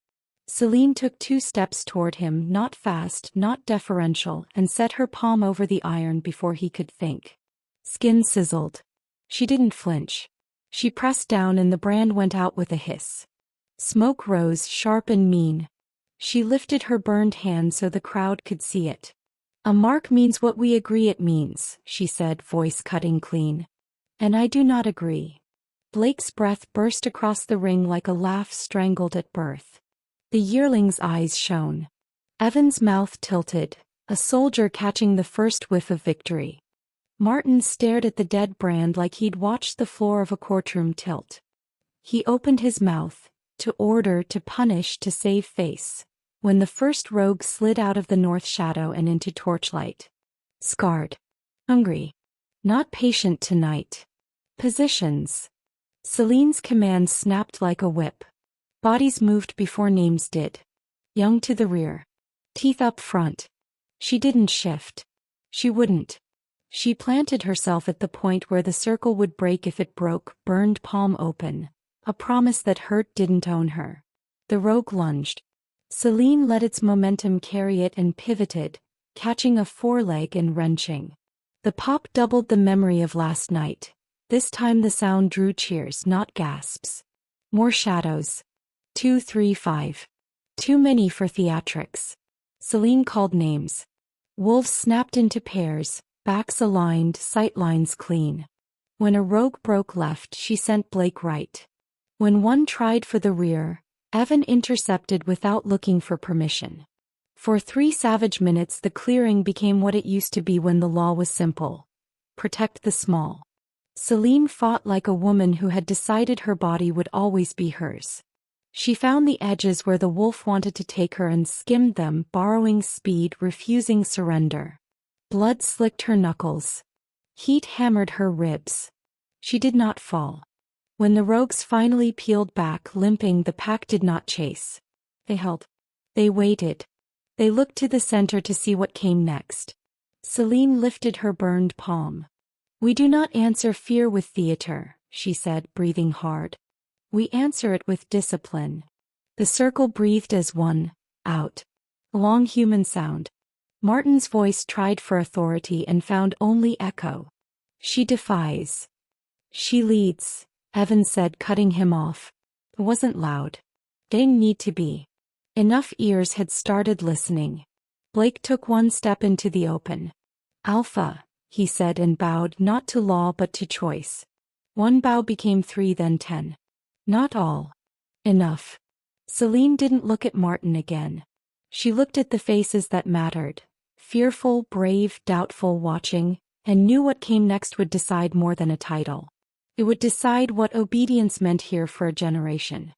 S1: Celine took 2 steps toward him, not fast, not deferential, and set her palm over the iron before he could think. Skin sizzled. She didn't flinch. She pressed down and the brand went out with a hiss. Smoke rose, sharp and mean. She lifted her burned hand so the crowd could see it. A mark means what we agree it means, she said, voice cutting clean. And I do not agree. Blake's breath burst across the ring like a laugh strangled at birth. The yearling's eyes shone. Evan's mouth tilted, a soldier catching the first whiff of victory. Martin stared at the dead brand like he'd watched the floor of a courtroom tilt. He opened his mouth, to order, to punish, to save face, when the first rogue slid out of the north shadow and into torchlight. Scarred. Hungry. Not patient tonight. Positions. Celine's command snapped like a whip. Bodies moved before names did. Young to the rear. Teeth up front. She didn't shift. She wouldn't. She planted herself at the point where the circle would break if it broke, burned palm open. A promise that hurt didn't own her. The rogue lunged. Celine let its momentum carry it and pivoted, catching a foreleg and wrenching. The pop doubled the memory of last night. This time the sound drew cheers, not gasps. More shadows. 2, 3, 5. Too many for theatrics. Celine called names. Wolves snapped into pairs, backs aligned, sightlines clean. When a rogue broke left, she sent Blake right. When one tried for the rear, Evan intercepted without looking for permission. For 3 savage minutes the clearing became what it used to be when the law was simple. Protect the small. Celine fought like a woman who had decided her body would always be hers. She found the edges where the wolf wanted to take her and skimmed them, borrowing speed, refusing surrender. Blood slicked her knuckles. Heat hammered her ribs. She did not fall. When the rogues finally peeled back, limping, the pack did not chase. They held. They waited. They looked to the center to see what came next. Celine lifted her burned palm. "We do not answer fear with theater," she said, breathing hard. "We answer it with discipline." The circle breathed as one. Out. A long human sound. Martin's voice tried for authority and found only echo. "She defies. She leads," Evan said, cutting him off. It wasn't loud. Didn't need to be. Enough ears had started listening. Blake took one step into the open. "Alpha," he said, and bowed, not to law but to choice. One bow became 3, then 10. Not all. Enough. Celine didn't look at Martin again. She looked at the faces that mattered. Fearful, brave, doubtful, watching, and knew what came next would decide more than a title. It would decide what obedience meant here for a generation.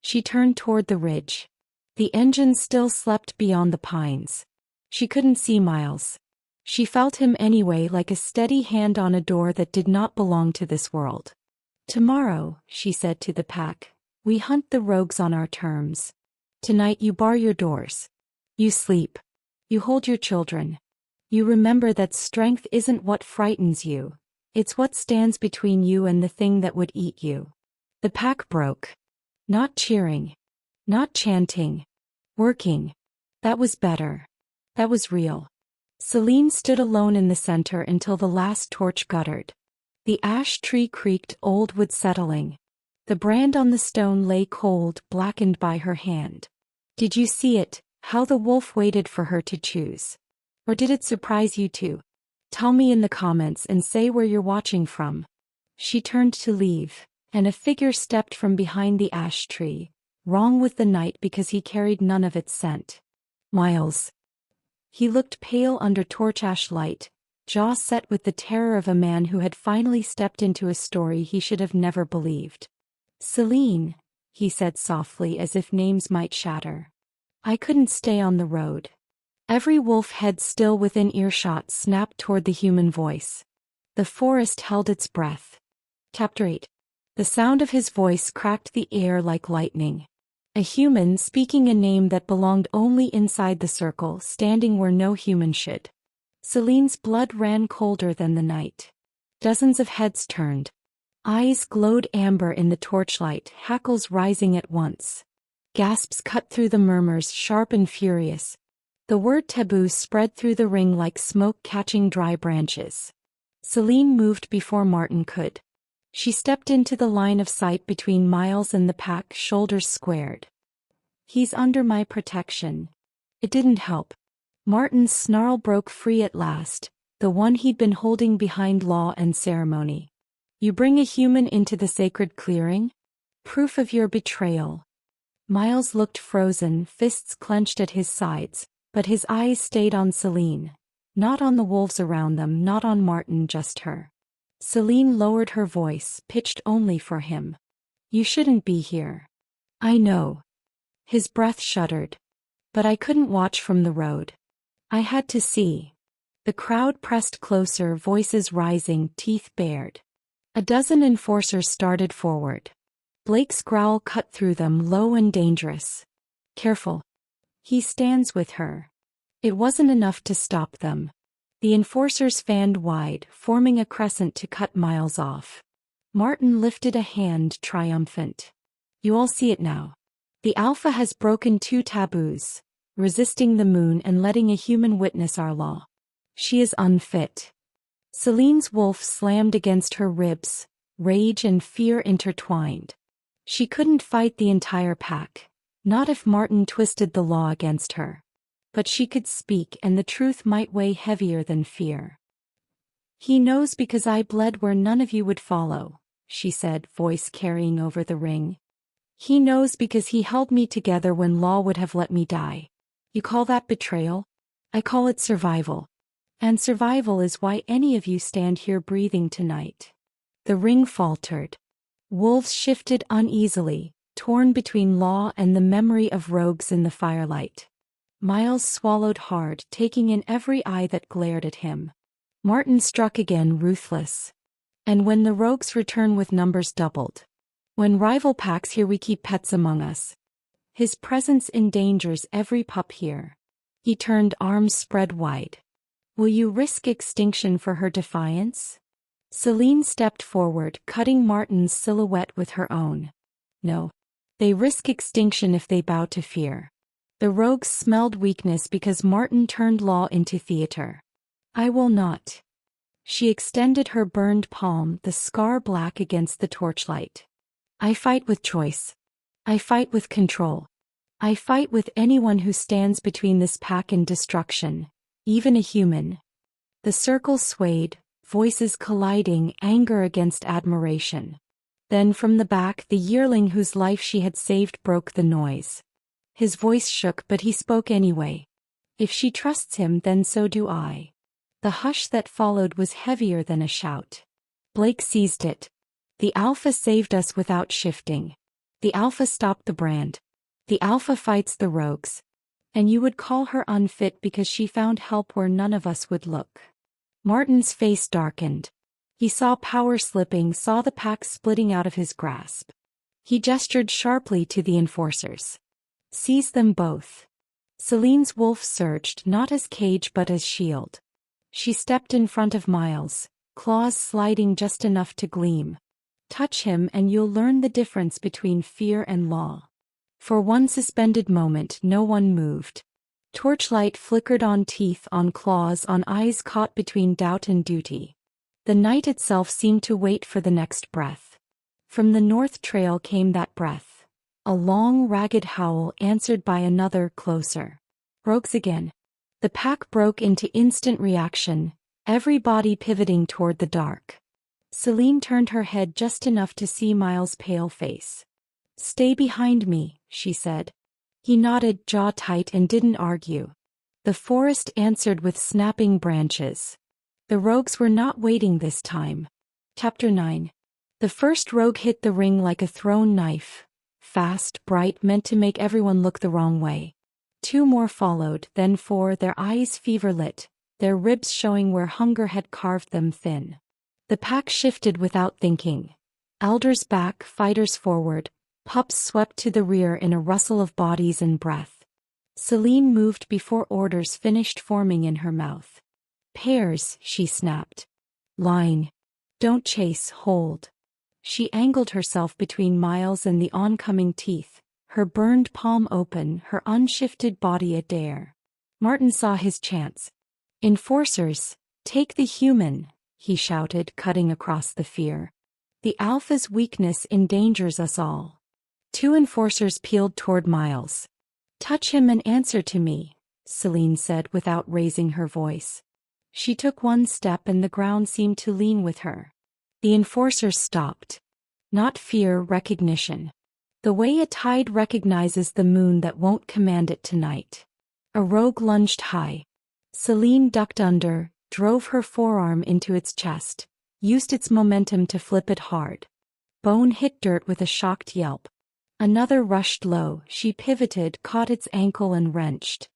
S1: She turned toward the ridge. The engine still slept beyond the pines. She couldn't see Miles. She felt him anyway, like a steady hand on a door that did not belong to this world. "Tomorrow," she said to the pack, "we hunt the rogues on our terms. Tonight you bar your doors. You sleep. You hold your children. You remember that strength isn't what frightens you. It's what stands between you and the thing that would eat you." The pack broke. Not cheering. Not chanting. Working. That was better. That was real. Celine stood alone in the center until the last torch guttered. The ash tree creaked, old wood settling. The brand on the stone lay cold, blackened by her hand. Did you see it, how the wolf waited for her to choose? Or did it surprise you too? Tell me in the comments and say where you're watching from. She turned to leave, and a figure stepped from behind the ash tree, wrong with the night because he carried none of its scent. Miles. He looked pale under torch ash light, jaw set with the terror of a man who had finally stepped into a story he should have never believed. "Celine," he said softly, as if names might shatter. "I couldn't stay on the road." Every wolf head still within earshot snapped toward the human voice. The forest held its breath. Chapter 8. The sound of his voice cracked the air like lightning. A human speaking a name that belonged only inside the circle, standing where no human should. Celine's blood ran colder than the night. Dozens of heads turned. Eyes glowed amber in the torchlight, hackles rising at once. Gasps cut through the murmurs, sharp and furious. The word taboo spread through the ring like smoke catching dry branches. Celine moved before Martin could. She stepped into the line of sight between Miles and the pack, shoulders squared. "He's under my protection." It didn't help. Martin's snarl broke free at last, the one he'd been holding behind law and ceremony. "You bring a human into the sacred clearing? Proof of your betrayal." Miles looked frozen, fists clenched at his sides, but his eyes stayed on Celine. Not on the wolves around them, not on Martin, just her. Celine lowered her voice, pitched only for him. "You shouldn't be here." "I know." His breath shuddered. "But I couldn't watch from the road. I had to see." The crowd pressed closer, voices rising, teeth bared. A dozen enforcers started forward. Blake's growl cut through them, low and dangerous. "Careful. He stands with her." It wasn't enough to stop them. The enforcers fanned wide, forming a crescent to cut Miles off. Martin lifted a hand, triumphant. "You all see it now. The Alpha has broken 2 taboos, resisting the moon and letting a human witness our law. She is unfit." Celine's wolf slammed against her ribs, rage and fear intertwined. She couldn't fight the entire pack, not if Martin twisted the law against her. But she could speak, and the truth might weigh heavier than fear. "He knows because I bled where none of you would follow," she said, voice carrying over the ring. "He knows because he held me together when law would have let me die. You call that betrayal? I call it survival. And survival is why any of you stand here breathing tonight." The ring faltered. Wolves shifted uneasily, torn between law and the memory of rogues in the firelight. Miles swallowed hard, taking in every eye that glared at him. Martin struck again, ruthless. And when the rogues return with numbers doubled. When rival packs here, we keep pets among us. His presence endangers every pup here. He turned, arms spread wide. Will you risk extinction for her defiance? Celine stepped forward, cutting Martin's silhouette with her own. No. They risk extinction if they bow to fear. The rogues smelled weakness because Martin turned law into theater. I will not. She extended her burned palm, the scar black against the torchlight. I fight with choice. I fight with control. I fight with anyone who stands between this pack and destruction, even a human. The circle swayed, voices colliding, anger against admiration. Then from the back, the yearling whose life she had saved broke the noise. His voice shook, but he spoke anyway. If she trusts him, then so do I. The hush that followed was heavier than a shout. Blake seized it. The Alpha saved us without shifting. The Alpha stopped the brand. The Alpha fights the rogues. And you would call her unfit because she found help where none of us would look. Martin's face darkened. He saw power slipping, saw the pack splitting out of his grasp. He gestured sharply to the enforcers. Seize them both. Celine's wolf surged, not as cage but as shield. She stepped in front of Miles, claws sliding just enough to gleam. Touch him and you'll learn the difference between fear and law. For one suspended moment, no one moved. Torchlight flickered on teeth, on claws, on eyes caught between doubt and duty. The night itself seemed to wait for the next breath. From the north trail came that breath. A long, ragged howl answered by another, closer. Rogues again. The pack broke into instant reaction, every body pivoting toward the dark. Celine turned her head just enough to see Miles' pale face. Stay behind me, she said. He nodded, jaw tight, and didn't argue. The forest answered with snapping branches. The rogues were not waiting this time. Chapter 9. The first rogue hit the ring like a thrown knife. Fast, bright, meant to make everyone look the wrong way. 2 more followed, then 4, their eyes fever-lit, their ribs showing where hunger had carved them thin. The pack shifted without thinking. Elders back, fighters forward, pups swept to the rear in a rustle of bodies and breath. Celine moved before orders finished forming in her mouth. Pairs, she snapped. Line. Don't chase, hold. She angled herself between Miles and the oncoming teeth, her burned palm open, her unshifted body a dare. Martin saw his chance. Enforcers, take the human, he shouted, cutting across the fear. The Alpha's weakness endangers us all. 2 enforcers peeled toward Miles. Touch him and answer to me, Celine said without raising her voice. She took 1 step and the ground seemed to lean with her. The enforcers stopped. Not fear, recognition. The way a tide recognizes the moon that won't command it tonight. A rogue lunged high. Celine ducked under, drove her forearm into its chest, used its momentum to flip it hard. Bone hit dirt with a shocked yelp. Another rushed low, she pivoted, caught its ankle and wrenched.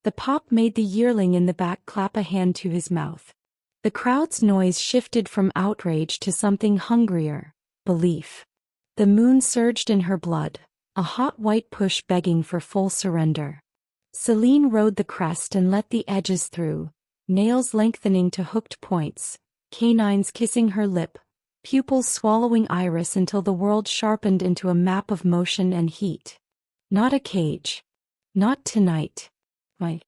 S1: The pop made the yearling in the back clap a hand to his mouth. The crowd's noise shifted from outrage to something hungrier, belief. The moon surged in her blood, a hot white push begging for full surrender. Celine rode the crest and let the edges through, nails lengthening to hooked points, canines kissing her lip, pupils swallowing iris until the world sharpened into a map of motion and heat. Not a cage. Not tonight. My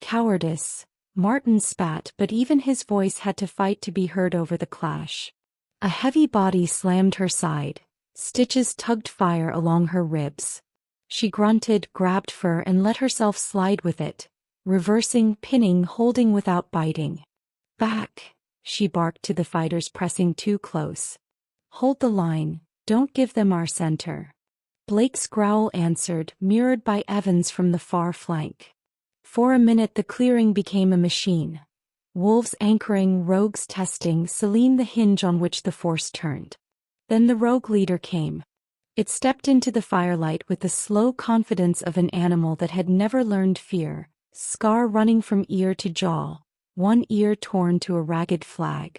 S1: cowardice. Martin spat, but even his voice had to fight to be heard over the clash. A heavy body slammed her side. Stitches tugged fire along her ribs. She grunted, grabbed fur and let herself slide with it, reversing, pinning, holding without biting. Back, she barked to the fighters pressing too close. Hold the line, don't give them our center. Blake's growl answered, mirrored by Evans from the far flank. For a minute the clearing became a machine. Wolves anchoring, rogues testing, Celine the hinge on which the force turned. Then the rogue leader came. It stepped into the firelight with the slow confidence of an animal that had never learned fear, scar running from ear to jaw, one ear torn to a ragged flag.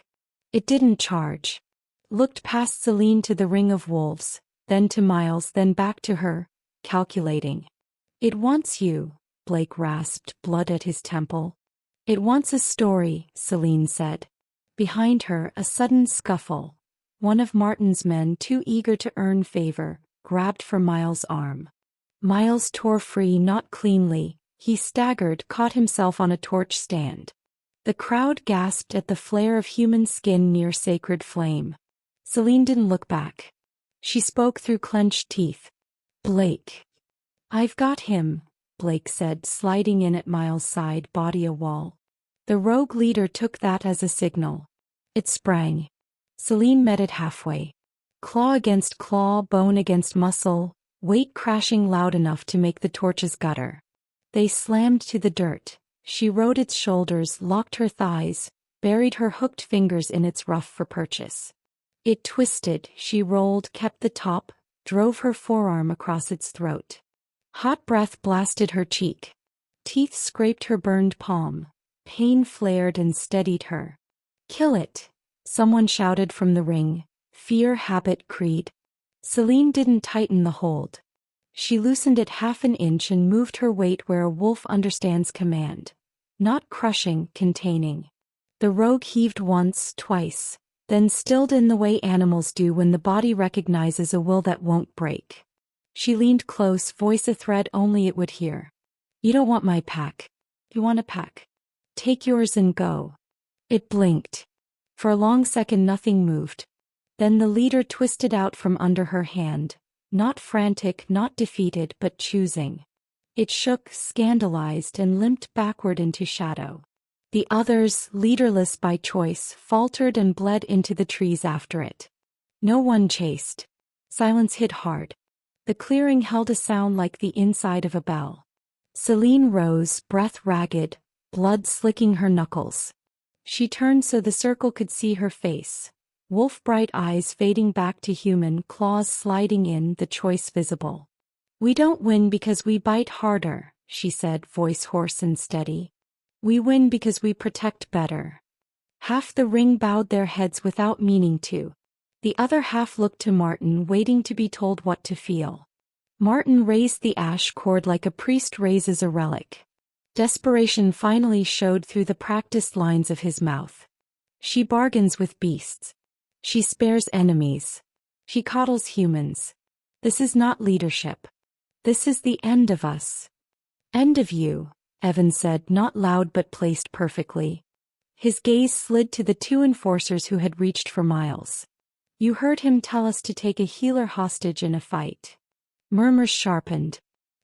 S1: It didn't charge. Looked past Celine to the ring of wolves, then to Miles, then back to her, calculating. It wants you, Blake rasped, blood at his temple. It wants a story, Celine said. Behind her, a sudden scuffle. One of Martin's men, too eager to earn favor, grabbed for Miles' arm. Miles tore free, not cleanly. He staggered, caught himself on a torch stand. The crowd gasped at the flare of human skin near sacred flame. Celine didn't look back. She spoke through clenched teeth. Blake. I've got him, Blake said, sliding in at Miles' side, body a wall. The rogue leader took that as a signal. It sprang. Celine met it halfway. Claw against claw, bone against muscle, weight crashing loud enough to make the torches gutter. They slammed to the dirt. She rode its shoulders, locked her thighs, buried her hooked fingers in its rough for purchase. It twisted, she rolled, kept the top, drove her forearm across its throat. Hot breath blasted her cheek. Teeth scraped her burned palm. Pain flared and steadied her. Kill it, someone shouted from the ring. Fear, habit, creed. Celine didn't tighten the hold. She loosened it half an inch and moved her weight where a wolf understands command. Not crushing, containing. The rogue heaved once, twice, then stilled in the way animals do when the body recognizes a will that won't break. She leaned close, voice a thread only it would hear. You don't want my pack. You want a pack. Take yours and go. It blinked. For a long second nothing moved. Then the leader twisted out from under her hand, not frantic, not defeated, but choosing. It shook, scandalized, and limped backward into shadow. The others, leaderless by choice, faltered and bled into the trees after it. No one chased. Silence hit hard. The clearing held a sound like the inside of a bell. Celine rose, breath ragged, blood slicking her knuckles. She turned so the circle could see her face. Wolf-bright eyes fading back to human, claws sliding in, the choice visible. We don't win because we bite harder, she said, voice hoarse and steady. We win because we protect better. Half the ring bowed their heads without meaning to. The other half looked to Martin, waiting to be told what to feel. Martin raised the ash cord like a priest raises a relic. Desperation finally showed through the practiced lines of his mouth. She bargains with beasts. She spares enemies. She coddles humans. This is not leadership. This is the end of us. End of you, Evan said, not loud but placed perfectly. His gaze slid to the two enforcers who had reached for Miles. You heard him tell us to take a healer hostage in a fight. Murmurs sharpened.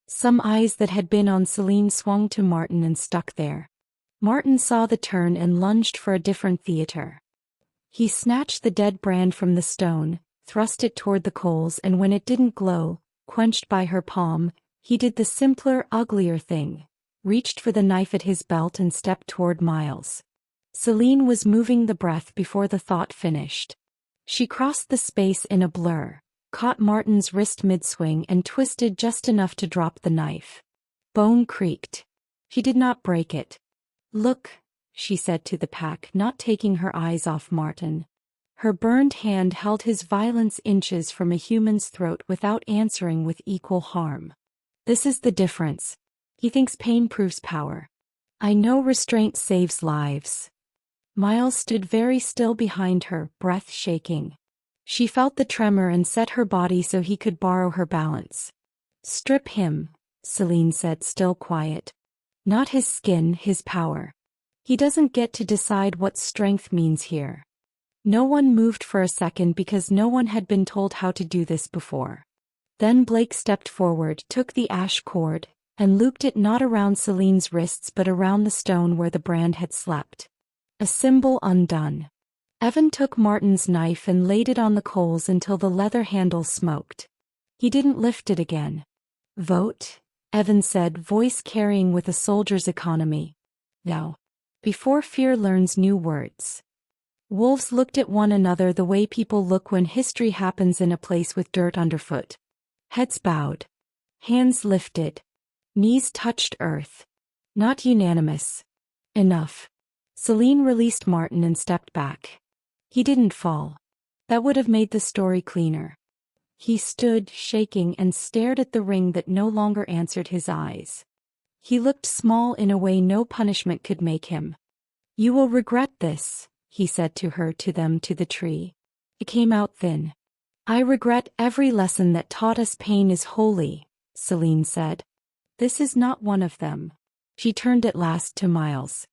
S1: Some eyes that had been on Celine swung to Martin and stuck there. Martin saw the turn and lunged for a different theater. He snatched the dead brand from the stone, thrust it toward the coals, and when it didn't glow, quenched by her palm, he did the simpler, uglier thing, reached for the knife at his belt and stepped toward Miles. Celine was moving the breath before the thought finished. She crossed the space in a blur, caught Martin's wrist mid-swing and twisted just enough to drop the knife. Bone creaked. She did not break it. Look, she said to the pack, not taking her eyes off Martin. Her burned hand held his violence inches from a human's throat without answering with equal harm. This is the difference. He thinks pain proves power. I know restraint saves lives. Miles stood very still behind her, breath shaking. She felt the tremor and set her body so he could borrow her balance. Strip him, Celine said, still quiet. Not his skin, his power. He doesn't get to decide what strength means here. No one moved for a second because no one had been told how to do this before. Then Blake stepped forward, took the ash cord, and looped it not around Celine's wrists but around the stone where the brand had slept. A symbol undone. Evan took Martin's knife and laid it on the coals until the leather handle smoked. He didn't lift it again. Vote, Evan said, voice carrying with a soldier's economy. No. before fear learns new words. Wolves looked at one another the way people look when history happens in a place with dirt underfoot. Heads bowed. Hands lifted. Knees touched earth. Not unanimous. Enough. Celine released Martin and stepped back. He didn't fall. That would have made the story cleaner. He stood, shaking, and stared at the ring that no longer answered his eyes. He looked small in a way no punishment could make him. "You will regret this," he said to her, to them, to the tree. It came out thin. "I regret every lesson that taught us pain is holy," Celine said. "This is not one of them." She turned at last to Miles.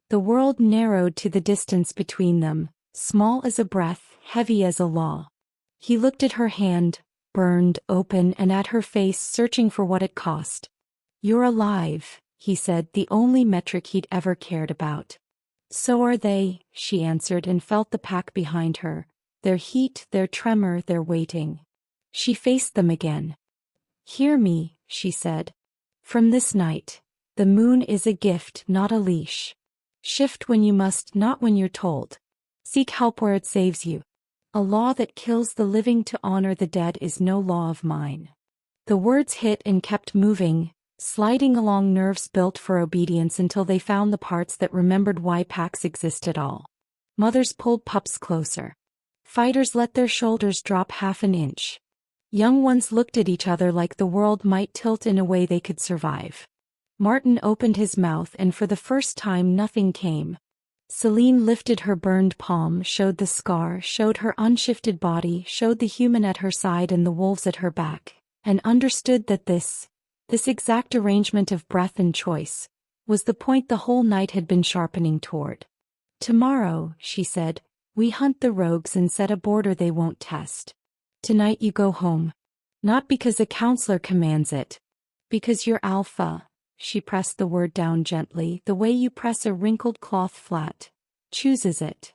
S1: The world narrowed to the distance between them, small as a breath, heavy as a law. He looked at her hand, burned, open, and at her face, searching for what it cost. "You're alive," he said, the only metric he'd ever cared about. "So are they," she answered, and felt the pack behind her, their heat, their tremor, their waiting. She faced them again. "Hear me," she said. "From this night, the moon is a gift, not a leash. Shift when you must, not when you're told. Seek help where it saves you. A law that kills the living to honor the dead is no law of mine." The words hit and kept moving, sliding along nerves built for obedience until they found the parts that remembered why packs exist at all. Mothers pulled pups closer. Fighters let their shoulders drop half an inch. Young ones looked at each other like the world might tilt in a way they could survive. Martin opened his mouth, and for the first time nothing came. Celine lifted her burned palm, showed the scar, showed her unshifted body, showed the human at her side and the wolves at her back, and understood that this exact arrangement of breath and choice was the point the whole night had been sharpening toward. "Tomorrow," she said, "we hunt the rogues and set a border they won't test. Tonight you go home. Not because a counselor commands it. Because you're alpha." She pressed the word down gently, the way you press a wrinkled cloth flat. "Chooses it."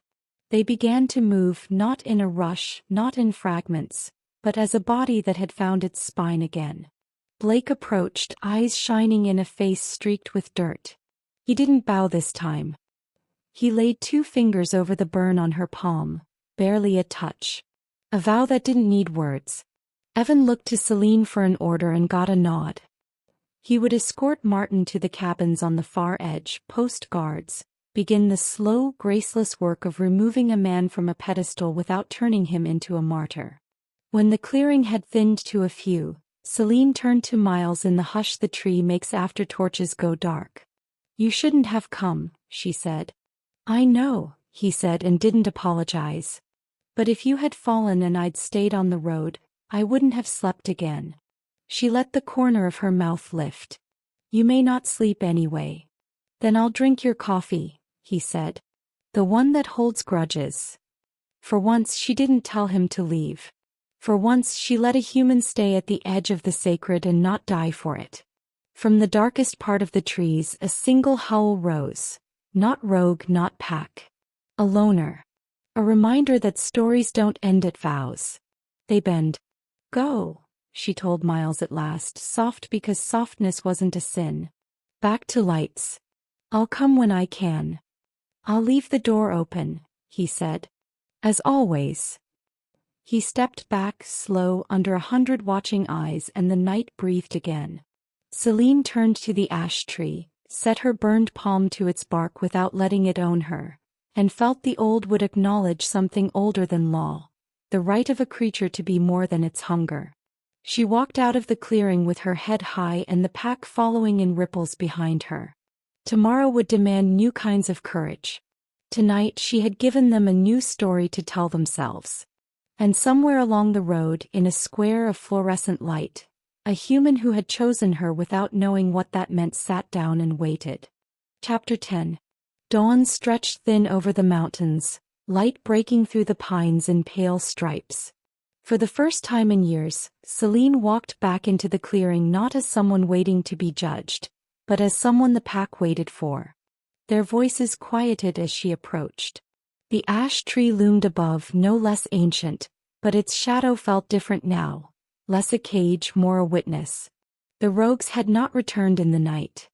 S1: They began to move, not in a rush, not in fragments, but as a body that had found its spine again. Blake approached, eyes shining in a face streaked with dirt. He didn't bow this time. He laid 2 fingers over the burn on her palm, barely a touch. A vow that didn't need words. Evan looked to Celine for an order and got a nod. He would escort Martin to the cabins on the far edge, post guards, begin the slow, graceless work of removing a man from a pedestal without turning him into a martyr. When the clearing had thinned to a few, Celine turned to Miles in the hush the tree makes after torches go dark. "You shouldn't have come," she said. "I know," he said, and didn't apologize. "But if you had fallen and I'd stayed on the road, I wouldn't have slept again." She let the corner of her mouth lift. "You may not sleep anyway." "Then I'll drink your coffee," he said. "The one that holds grudges." For once she didn't tell him to leave. For once she let a human stay at the edge of the sacred and not die for it. From the darkest part of the trees a single howl rose. Not rogue, not pack. A loner. A reminder that stories don't end at vows. They bend. "Go," she told Miles at last, soft because softness wasn't a sin. "Back to lights. I'll come when I can." "I'll leave the door open," he said. "As always." He stepped back, slow, under 100 watching eyes, and the night breathed again. Celine turned to the ash tree, set her burned palm to its bark without letting it own her, and felt the old would acknowledge something older than law, the right of a creature to be more than its hunger. She walked out of the clearing with her head high and the pack following in ripples behind her. Tomorrow would demand new kinds of courage. Tonight she had given them a new story to tell themselves. And somewhere along the road, in a square of fluorescent light, a human who had chosen her without knowing what that meant sat down and waited. Chapter 10. Dawn stretched thin over the mountains, light breaking through the pines in pale stripes. For the first time in years, Celine walked back into the clearing not as someone waiting to be judged, but as someone the pack waited for. Their voices quieted as she approached. The ash tree loomed above, no less ancient, but its shadow felt different now, less a cage, more a witness. The rogues had not returned in the night.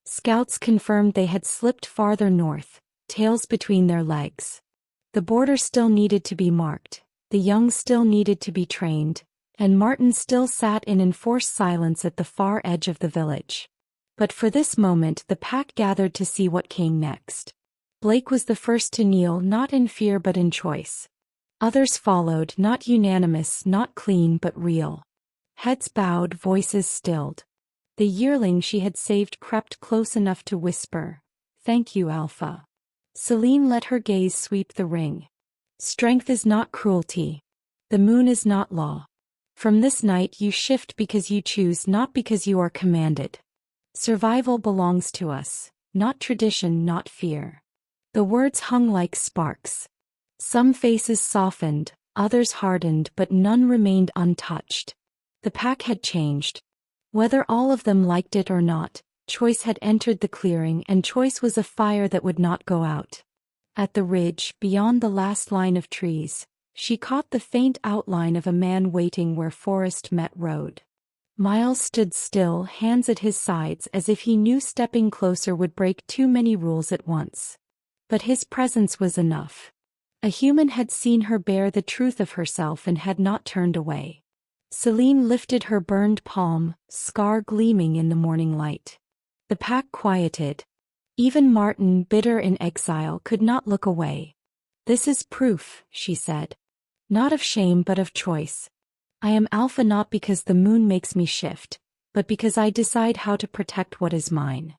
S1: Scouts confirmed they had slipped farther north, tails between their legs. The border still needed to be marked, the young still needed to be trained, and Martin still sat in enforced silence at the far edge of the village. But for this moment the pack gathered to see what came next. Blake was the first to kneel, not in fear but in choice. Others followed, not unanimous, not clean but real. Heads bowed, voices stilled. The yearling she had saved crept close enough to whisper, "Thank you, Alpha." Celine let her gaze sweep the ring. Strength is not cruelty. The moon is not law. From this night you shift because you choose, not because you are commanded. Survival belongs to us, not tradition, not fear. The words hung like sparks. Some faces softened, others hardened, but none remained untouched. The pack had changed. Whether all of them liked it or not, choice had entered the clearing, and choice was a fire that would not go out. At the ridge, beyond the last line of trees, she caught the faint outline of a man waiting where forest met road. Miles stood still, hands at his sides, as if he knew stepping closer would break too many rules at once. But his presence was enough. A human had seen her bare the truth of herself and had not turned away. Celine lifted her burned palm, scar gleaming in the morning light. The pack quieted. Even Martin, bitter in exile, could not look away. "This is proof," she said. "Not of shame but of choice. I am Alpha not because the moon makes me shift, but because I decide how to protect what is mine."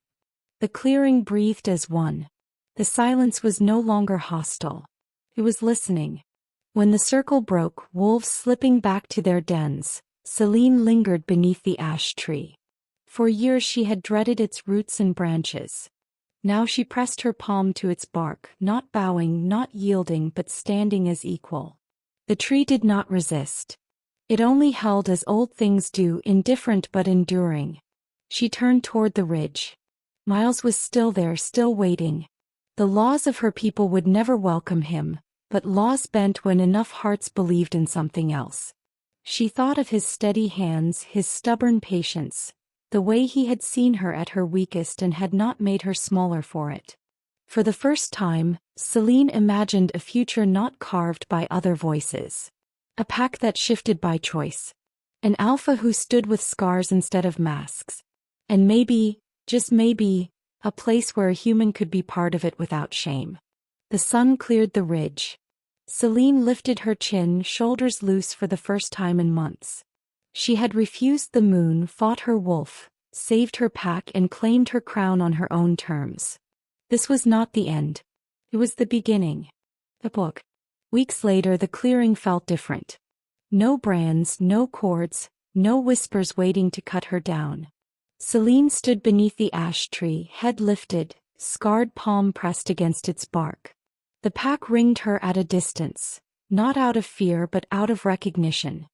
S1: The clearing breathed as one. The silence was no longer hostile. It was listening. When the circle broke, wolves slipping back to their dens, Celine lingered beneath the ash tree. For years she had dreaded its roots and branches. Now she pressed her palm to its bark, not bowing, not yielding, but standing as equal. The tree did not resist. It only held as old things do, indifferent but enduring. She turned toward the ridge. Miles was still there, still waiting. The laws of her people would never welcome him, but laws bent when enough hearts believed in something else. She thought of his steady hands, his stubborn patience, the way he had seen her at her weakest and had not made her smaller for it. For the first time, Celine imagined a future not carved by other voices. A pack that shifted by choice. An Alpha who stood with scars instead of masks. And maybe, just maybe, a place where a human could be part of it without shame. The sun cleared the ridge. Celine lifted her chin, shoulders loose for the first time in months. She had refused the moon, fought her wolf, saved her pack, and claimed her crown on her own terms. This was not the end. It was the beginning. The book. Weeks later the clearing felt different. No brands, no cords, no whispers waiting to cut her down. Celine stood beneath the ash tree, head lifted, scarred palm pressed against its bark. The pack ringed her at a distance, not out of fear but out of recognition.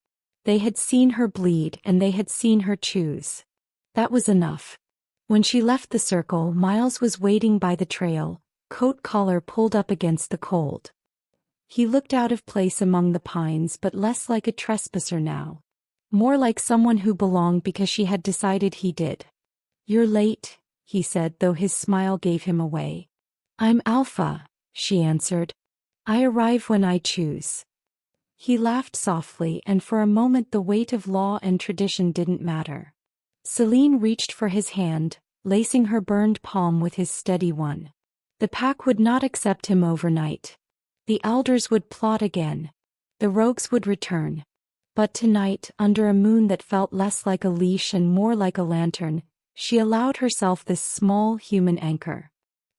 S1: They had seen her bleed and they had seen her choose. That was enough. When she left the circle, Miles was waiting by the trail, coat collar pulled up against the cold. He looked out of place among the pines, but less like a trespasser now. More like someone who belonged because she had decided he did. "You're late," he said, though his smile gave him away. "I'm Alpha," she answered. "I arrive when I choose." He laughed softly, and for a moment the weight of law and tradition didn't matter. Celine reached for his hand, lacing her burned palm with his steady one. The pack would not accept him overnight. The elders would plot again. The rogues would return. But tonight, under a moon that felt less like a leash and more like a lantern, she allowed herself this small human anchor.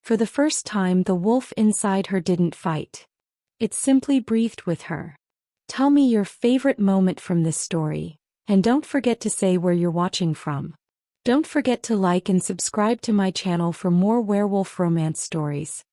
S1: For the first time the wolf inside her didn't fight. It simply breathed with her. Tell me your favorite moment from this story, and don't forget to say where you're watching from. Don't forget to like and subscribe to my channel for more werewolf romance stories.